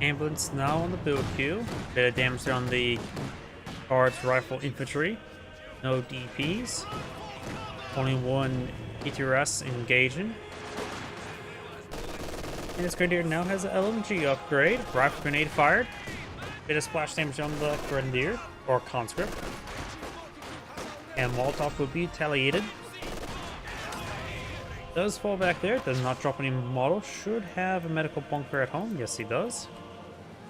Ambulance now on the build queue. Bit of damage there on the guards, rifle, infantry. No DPs. Only one ETRS engaging. And this Grenadier now has an LMG upgrade. Rifle grenade fired. Bit of splash damage on the Grenadier, or conscript. And Molotov will be retaliated. Does fall back there, does not drop any model. Should have a medical bunker at home. Yes, he does.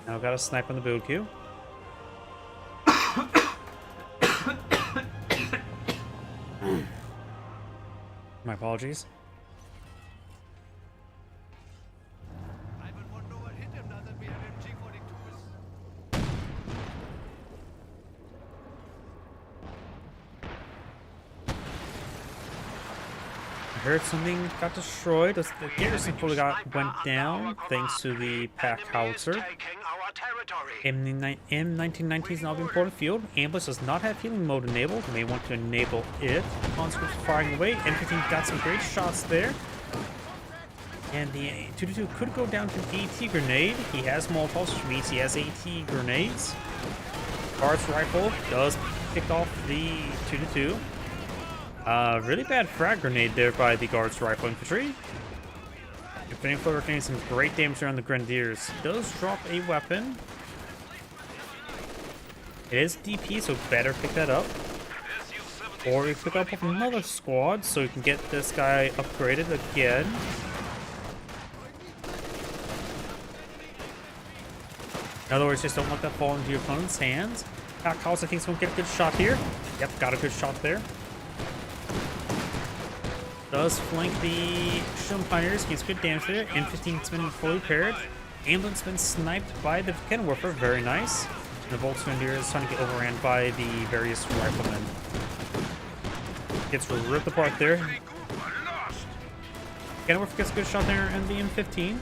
Now got a sniper on the build queue. My apologies. I heard something got destroyed. The garrison fully went down thanks to the pack howitzer. M1919 is now being put on the field. Ambush does not have healing mode enabled. May want to enable it. Conscripts firing away. M15 got some great shots there. And the 222 could go down to an AT grenade. He has Molotovs, which means he has AT grenades. Guards rifle does pick off the 222. Really bad frag grenade there by the guards rifle infantry. Infinity Flare getting some great damage around the Grenadiers. Does drop a weapon. It is DP, so better pick that up. Or we pick up another squad so we can get this guy upgraded again. In other words, just don't let that fall into your opponent's hands. Pack House, I think, is going to get a good shot here. Yep, got a good shot there. Does flank the Shield Pioneers, gets good damage there. M15's been fully repaired. Ambulance been sniped by the Kenwerfer, very nice. The Volkswagen is trying to get overran by the various riflemen. Gets ripped apart there. Kenwerfer gets a good shot there in the M15.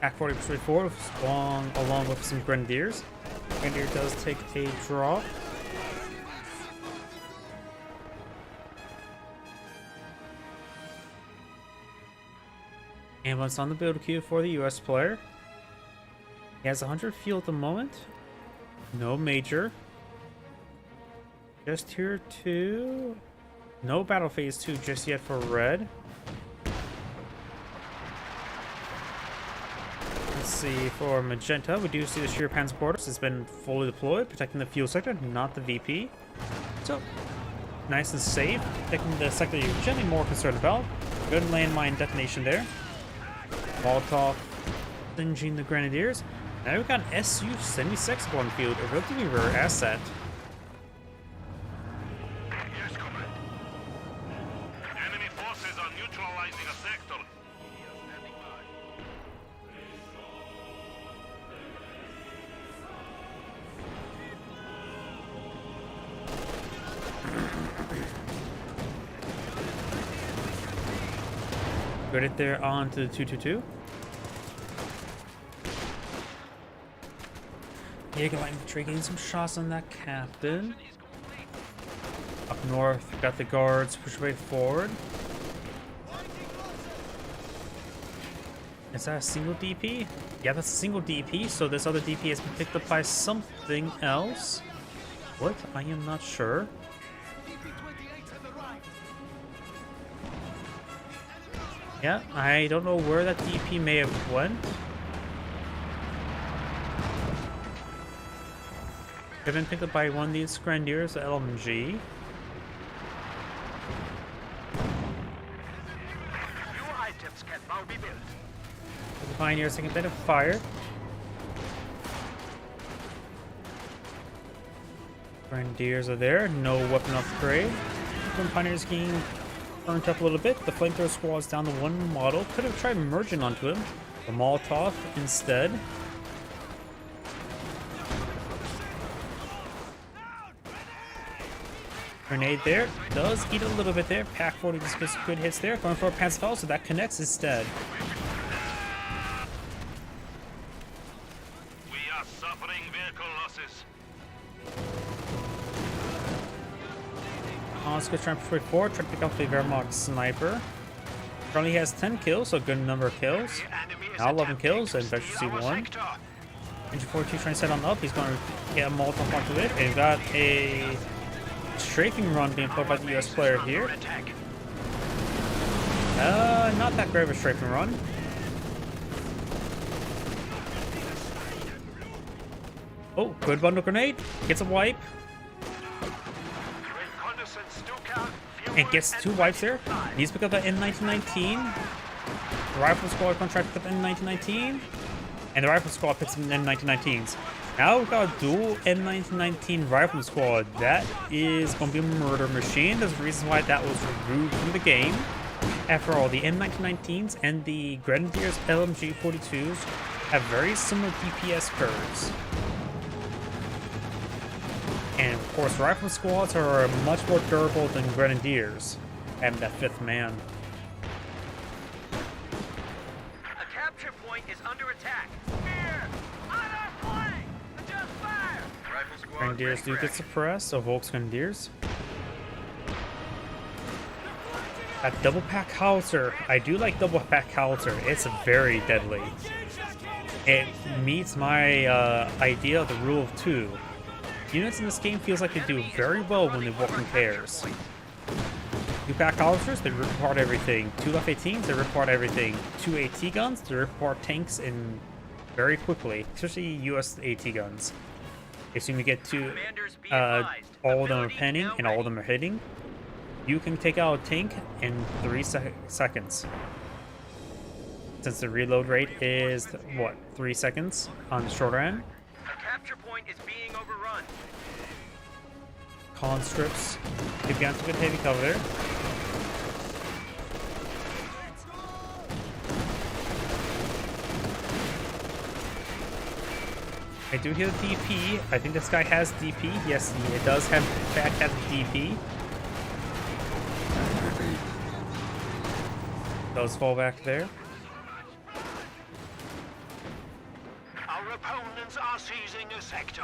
Pack 40 straight forward, along with some Grenadiers. Grenadier does take a drop. Ambulance on the build queue for the US player. He has 100 fuel at the moment. No major. Just tier 2. No battle phase 2 just yet for red. Let's see, for Magenta, we do see the sheer panzer quarters has been fully deployed, protecting the fuel sector, not the VP. So, nice and safe, protecting the sector you're generally more concerned about. Good landmine detonation there. Molotov singeing the Grenadiers. Now we've got an Su-76 on field, a relatively rare asset. Yes, Commander. Enemy forces are neutralizing a sector. Got it there onto the 222. Jaeger Light Infantry getting some shots on that captain. Up north, got the guards push way forward. Is that a single DP? Yeah, that's a single DP, so this other DP has been picked up by something else. What? I am not sure. Yeah, I don't know where that DP may have went. They've been picked up by one of these Grenadiers, the LMG. New items can now be built. The Pioneers taking a bit of fire. Grenadiers are there, no weapon upgrade. The Pioneers getting burnt up a little bit. The flamethrower squad's down to one model. Could have tried merging onto him. The Molotov instead. Grenade there. Does eat a little bit there. Pack 40 just gets good hits there. Going for a Panzerfaust, so that connects instead. We are suffering vehicle losses. Oscar trying to push forward, trying to pick up the Wehrmacht sniper. Currently has 10 kills, so a good number of kills. Now 11 kills, and Venture C1. Venture 42 trying to set on up. He's going to get a Molotov onto it. And got a strafing run being put by the US player here. Not that great of a strafing run. Oh, good bundle grenade. Gets a wipe. And gets 2 wipes there. Needs to pick up the N1919. The Rifle Squad contract pick up the N1919. And the Rifle Squad picks up the N1919s. Now we've got a dual N1919 Rifle Squad. That is going to be a murder machine. There's a reason why that was removed from the game. After all, the N1919s and the Grenadiers LMG 42s have very similar DPS curves. And of course, Rifle Squads are much more durable than Grenadiers, having that 5th man. A capture point is under attack. Here! On our flank! Adjust fire! Rifle squad Grenadiers do get suppressed, so Volks Grenadiers. That double pack howitzer. I do like double pack howitzer. It's very deadly. It meets my idea of the rule of 2. Units in this game feels like they do very well when they walk in pairs. 2-pack howitzers, they rip apart everything. 2 F-18s, they rip apart everything. 2 AT guns, they rip apart tanks in very quickly, especially US AT guns. As soon as you get to all of them are penning and all of them are hitting, you can take out a tank in 3 seconds. Since the reload rate is, what, 3 seconds on the shorter end? A capture point is being overrun. Column strips. They've got some good heavy cover there. I do hear the DP. I think this guy has DP. Yes, he does have, in fact, have DP. Does fall back there. Our opponents are seizing a sector.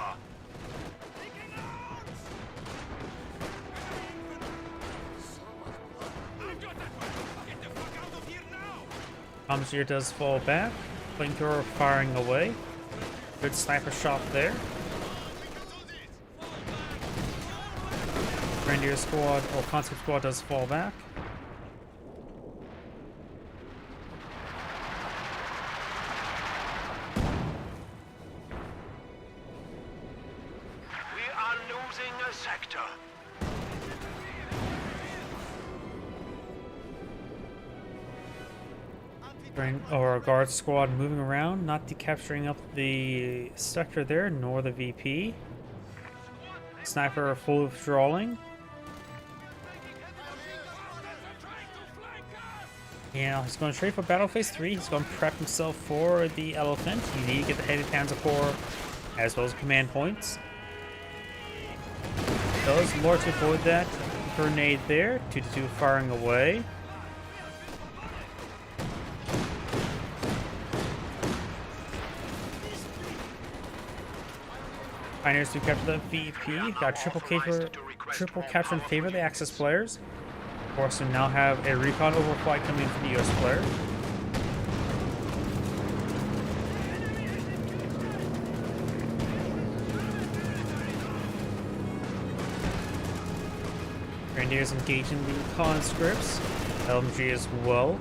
Commandeer does fall back. Flamethrower firing away. Good sniper shot there. Grenadier squad or concept squad does fall back. We are losing a sector. Or guard squad moving around, not capturing up the sector there, nor the VP. Sniper full withdrawing. Yeah, he's going straight for Battle Phase 3. He's going to prep himself for the Elephant. You need to get the Heavy Panzer Corps as well as command points. Does more to avoid that grenade there. 2-2 firing away. Pioneers do capture the VP. Got triple capture in favor of the Axis players. Of course, we now have a recon overflight coming from the US player. Grenadiers engaging the conscripts. LMG as well.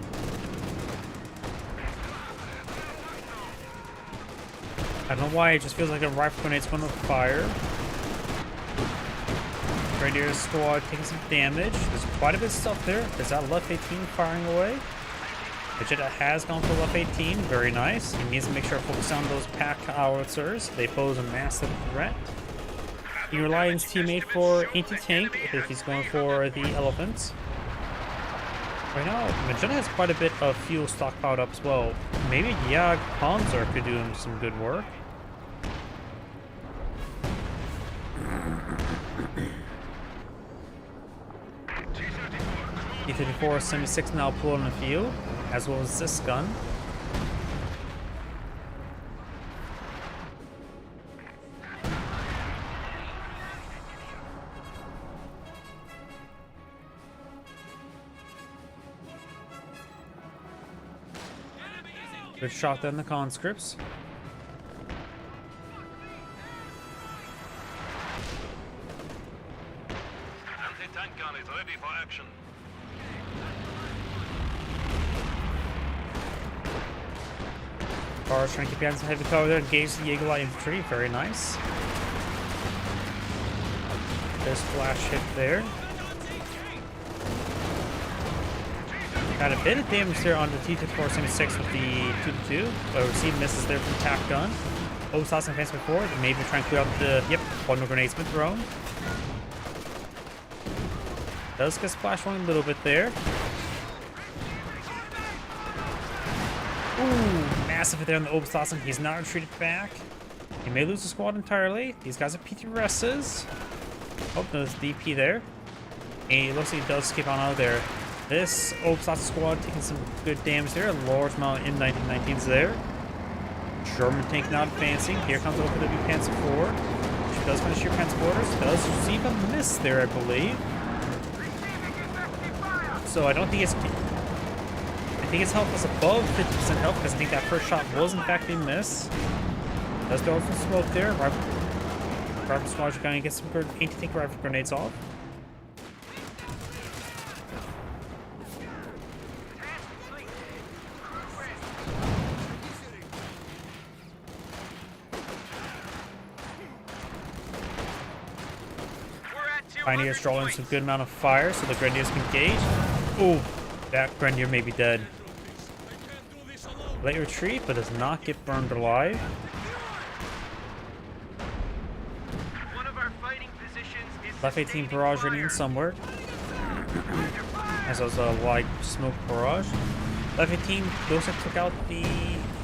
I don't know why, it just feels like a rifle grenade's going to fire. Grenadier squad taking some damage. There's quite a bit of stuff there. There's that left 18 firing away. Vegeta has gone for left 18. Very nice. He needs to make sure to focus on those pack howitzers. They pose a massive threat. He can rely on his teammate for anti-tank if he's going for the elephants. Right now, Vegeta has quite a bit of fuel stockpiled up as well. Maybe Yag Panzer could do him some good work. T-34 76 now pulled on the field, as well as this gun. Good shot there in the conscripts. Anti-tank gun is ready for action. Bars trying to keep behind some heavy cover there, engage the Jaeger light infantry, very nice. There's flash hit there. Got a bit of damage there on the T-476 with the 2-2. Received misses there from TAC gun. Oh, saw some fence before. Maybe trying to clear out the, yep, one more grenade's been thrown. Does get splashed one a little bit there. Ooh, massive hit there on the Oberstassen. He's not retreated back. He may lose the squad entirely. These guys are PTRSs. Oh, there's DP there. And it looks like he does skip on out of there. This Oberstassen squad taking some good damage there. A large amount of M1919s there. German tank not advancing. Here comes OPW Panzer IV. She does finish your Panzer orders. Does receive a miss there, I believe. So I don't think it's... I think his health was above 50% health because I think that first shot was in fact a miss. Does go some smoke there. Rifle squad going to get some good anti-tank rifle grenades off. Pioneers drawing some good amount of fire so the Grenadiers can engage. Ooh, that Grenadier may be dead. Late retreat, but does not get burned alive. One of our fighting positions is Left 18 barrage ready in somewhere. As was a light smoke barrage. Left 18 goes and took out the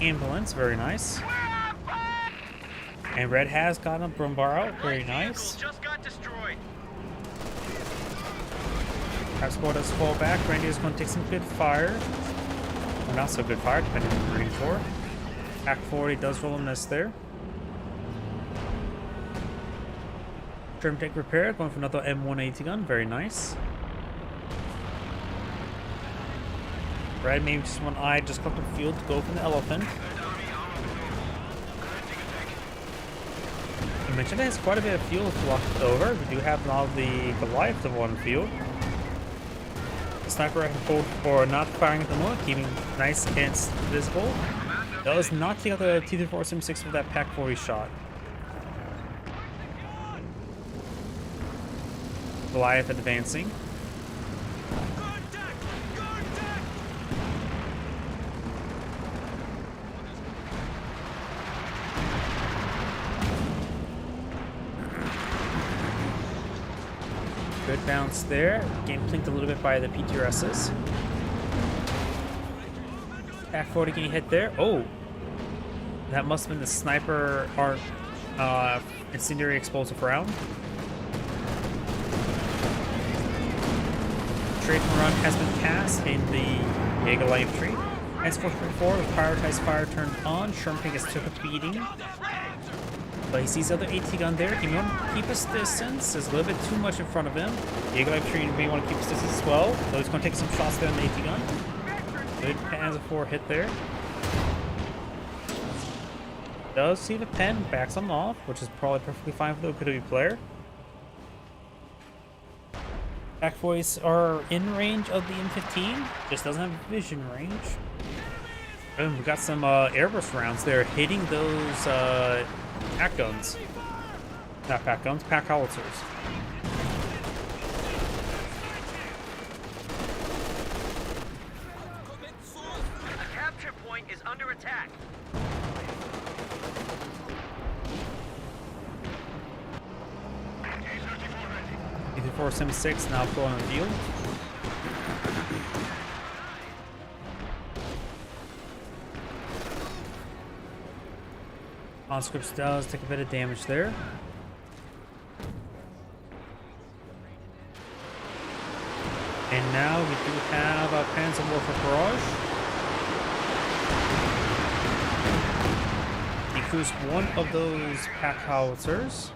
ambulance, very nice. And Red has gotten a Brumbar out, very nice. Just got destroyed. Our squad does fall back. Grenadier's going to take some good fire. Or not so good fire, depending on what you're reading for. Act 40 does roll a miss there. German tank repair, going for another M180 gun, very nice. Red maybe just one eye, just cut the field to go for the elephant. I mentioned it has quite a bit of fuel left over. We do have now the Goliath on field. The sniper rifle hold for not firing at the moment, keeping nice against visible. Does not take out the T-3476 with that Pack 40 shot. Goliath advancing. Good bounce there. Game plinked a little bit by the PTRSs. Pack 40 getting hit there. Oh! That must have been the sniper art incendiary explosive round. Trade run has been passed in the Jaeger light infantry. S-434 with prioritized fire turned on. Sherman has took a beating. But he sees the other AT gun there. He may want to keep his distance. There's a little bit too much in front of him. Jaeger light infantry may want to keep his distance as well. So he's going to take some shots there on the AT gun. Good Panzer IV hit there. Does see the pen, backs him off, which is probably perfectly fine for the OPW player. Pack voice are in range of the M15, just doesn't have vision range. And we got some airburst rounds there hitting those pack guns. Not pack guns, pack howitzers. A capture point is under attack. T-3476 now going on the field. Conscripts does take a bit of damage there. And now we do have a Panzer Warfare Barrage. Decrease one of those pack howitzers.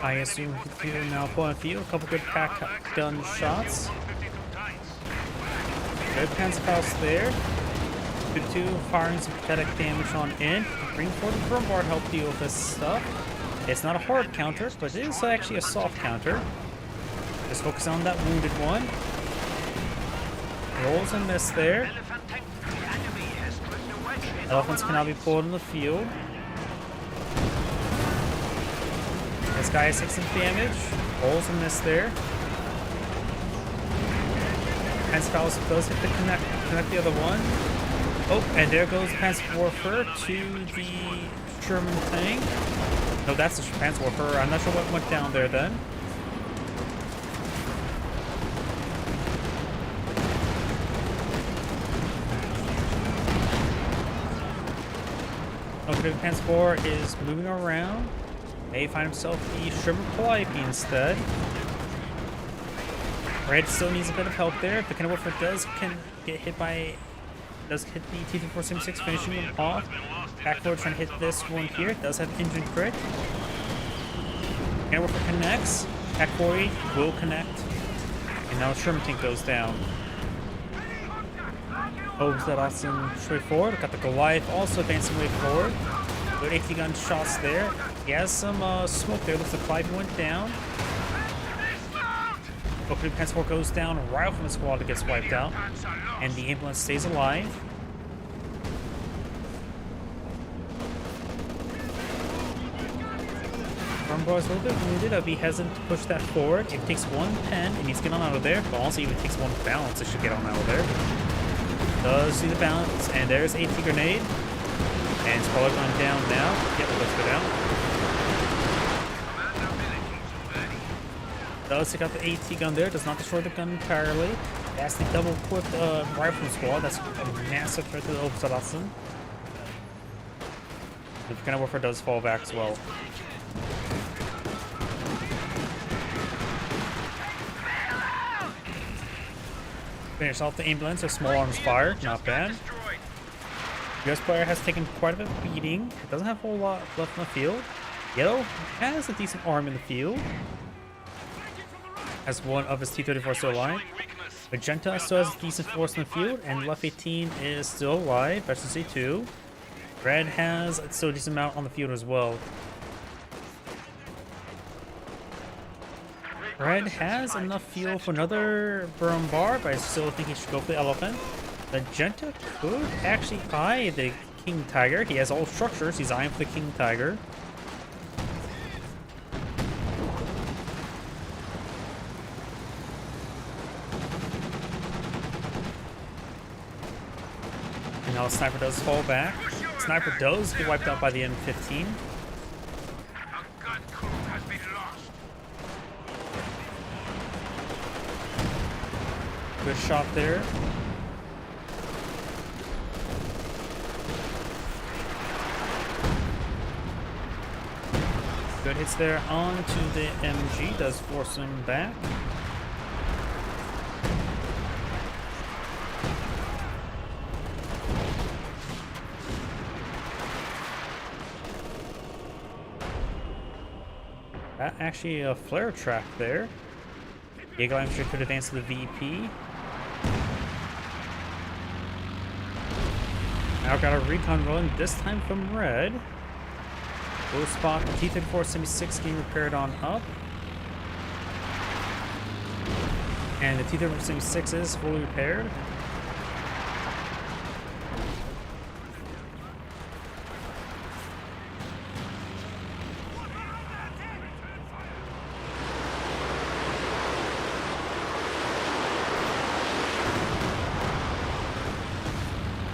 I assume people now pulling a few, a couple good pack gun shots. Good Panzerfaust there. 2 firing some pathetic damage on in. Green 40 Brumbar help deal with this stuff. It's not a hard counter, but it is actually a soft counter. Just focus on that wounded one. Rolls and miss there. Elephants can now be pulled in the field. This guy has 6 damage. Rolls and miss there. Panzerfaust does hit the connect the other one. Oh, and there goes the Panzer Warfare to the Sherman tank. No, that's the Panzer Warfare. I'm not sure what went down there then. Okay, the Panzer Warfare is moving around. May find himself the Sherman Calliope instead. Red still needs a bit of help there. The Cannon Warfare does hit the T-3476, finishing him off. Backboard trying to hit this one here. Does have engine crit. Cannon Warfare connects. Backboard will connect. And now Sherman tank goes down. Hopes that awesome straight forward. Got the Goliath also advancing way forward. Good 80 gun shots there. He has some smoke there. Looks like Clive went down. Hopefully Panzer goes down right from the squad that gets wiped out. And the ambulance stays alive. Brumbar is a little bit wounded. I'd be hesitant to push that forward. If it takes 1 pen, it needs to get on out of there. But also even takes 1 balance, it should get on out of there. Does see the balance. And there's AT grenade. And it's probably going down now. Yep, let's go down. Does take out the AT gun there. Does not destroy the gun entirely. That's the double equipped rifle squad. That's a massive threat to the Oberstdorf. The Cannon Warfare does fall back as well. Finish off the ambulance. A small arms fire. Not bad. US player has taken quite a bit of beating. It doesn't have a whole lot left in the field. Yellow has a decent arm in the field. Has one of his T-34 still alive. Magenta still has a decent force in the field, and Left 18 is still alive. Best to see 2. Red has still a decent amount on the field as well. Red has enough fuel for another Brumbar, but I still think he should go for the Elephant. Magenta could actually eye the King Tiger. He has all structures. He's eyeing for the King Tiger. And now the Sniper does fall back. Sniper does get wiped out by the M15. Good shot there. Good hits there onto the MG, does force him back. That actually a flare track there. Jaeger Light Infantry could advance to the VP. Now got a recon rolling, this time from red. We'll spot the T-34 76 getting repaired on up. And the T-34 76 is fully repaired.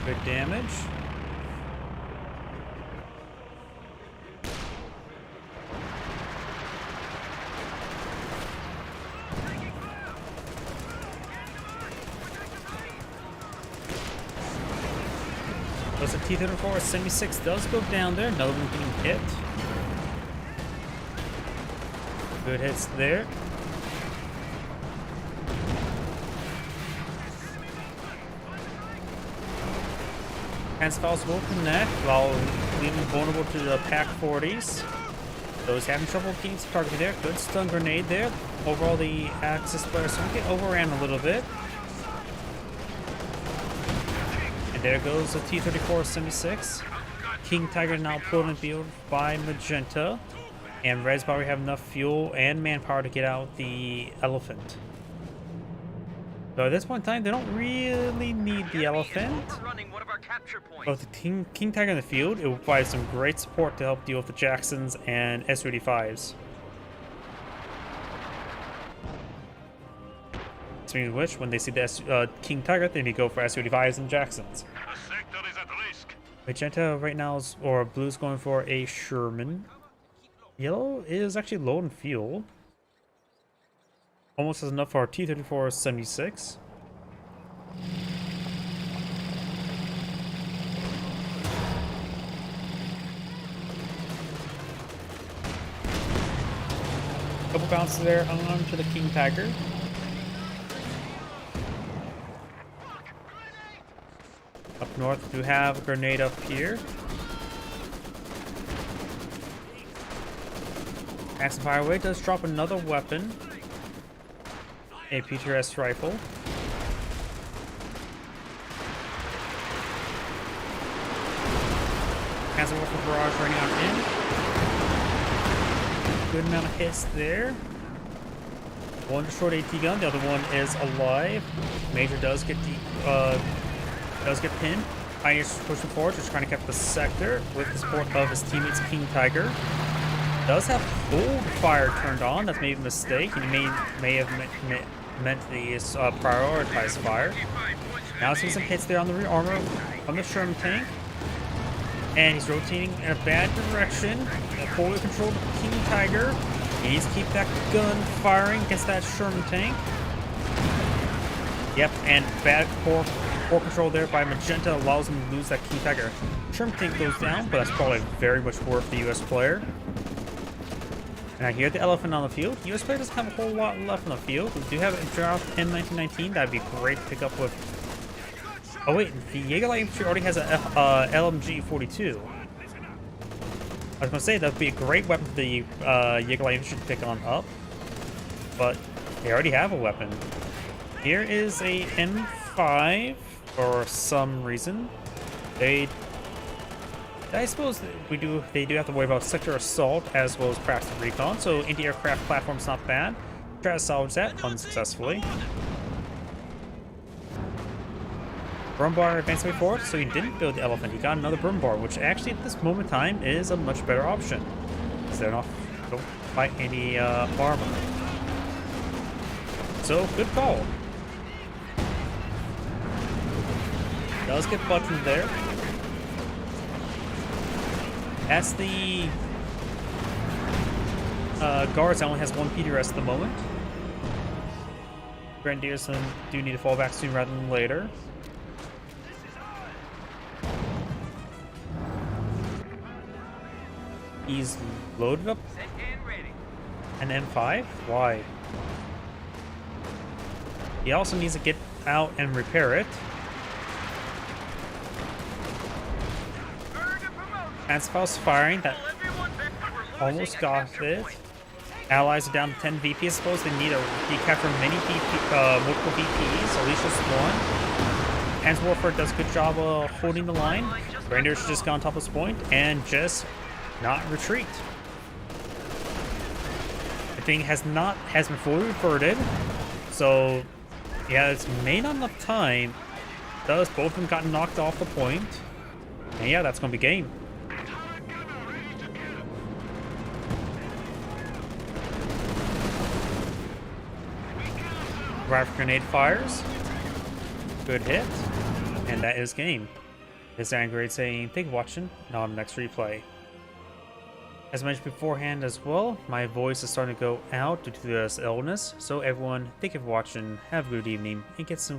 Good damage. Plus the T-34 76 does go down there. Another one getting hit. Good hits there. Panzerfaust will connect while leaving vulnerable to the PaK-40s. Those having trouble keeping target there. Good stun grenade there. Overall, the Axis players get overran a little bit. And there goes the T-34 76. King Tiger now pulled in field by Magenta. And Red's probably have enough fuel and manpower to get out the Elephant. So at this point in time, they don't really need the Elephant. But with the King Tiger in the field, it will provide some great support to help deal with the Jacksons and Su-85s. Speaking of which, when they see the King Tiger, they need to go for Su-85s and Jacksons. The sector is at risk. Magenta right now is, or blue's going for a Sherman. Yellow is actually low in fuel. Almost has enough for our T-34 76. Couple bounces there on to the King Tiger. Up north, we do have a grenade up here. Axis Fireway does drop another weapon. A PTRS rifle. Panzer Rifle barrage running on in. Good amount of hits there. One destroyed AT gun, the other one is alive. Major does get pinned. Pioneer's pushing forward, just trying to keep the sector with the support of his teammates King Tiger. Does have cold fire turned on. That's maybe a mistake. He may have meant to prioritize fire. Now seeing some hits there on the rear armor on the Sherman tank. And he's rotating in a bad direction. Poorly controlled King Tiger. He needs to keep that gun firing against that Sherman tank. Yep, and bad poor control there by Magenta allows him to lose that King Tiger. Sherman tank goes down, but that's probably very much worth the US player. And I hear the Elephant on the field. US player doesn't have a whole lot left on the field. We do have a draft M1919. That'd be great to pick up with. Oh wait, the Jaeger Light Infantry already has a LMG-42. I was gonna say that'd be a great weapon for the Jaeger Light Infantry to pick on up, but they already have a weapon. Here is a M5 for some reason. I suppose they do have to worry about sector assault as well as practical recon, so anti-aircraft platform's not bad. Try to salvage that unsuccessfully. Brumbar advanced way forward, so he didn't build the Elephant. He got another Brumbar, which actually at this moment in time is a much better option. Because they don't fight any armor. So, good call. Does get buttoned there. As the Guards only has one PTRS at the moment. Grenadiers do need to fall back sooner rather than later. He's loaded up an M5? Why? He also needs to get out and repair it. Panzerfaust firing, that almost got it. Allies are down to 10 VP. I suppose they need to recapture many multiple VPs, at least just one. Panzer Warfare does a good job of holding the line. Rangers just got on top of this point and just not retreat. The thing has been fully reverted, so yeah, it's made not enough time. Thus, both of them got knocked off the point, and yeah, that's gonna be game. Rifle grenade fires. Good hit. And that is game. This is Angrade saying, thank you for watching. Now on the next replay. As mentioned beforehand as well, my voice is starting to go out due to this illness. So everyone, thank you for watching. Have a good evening and get some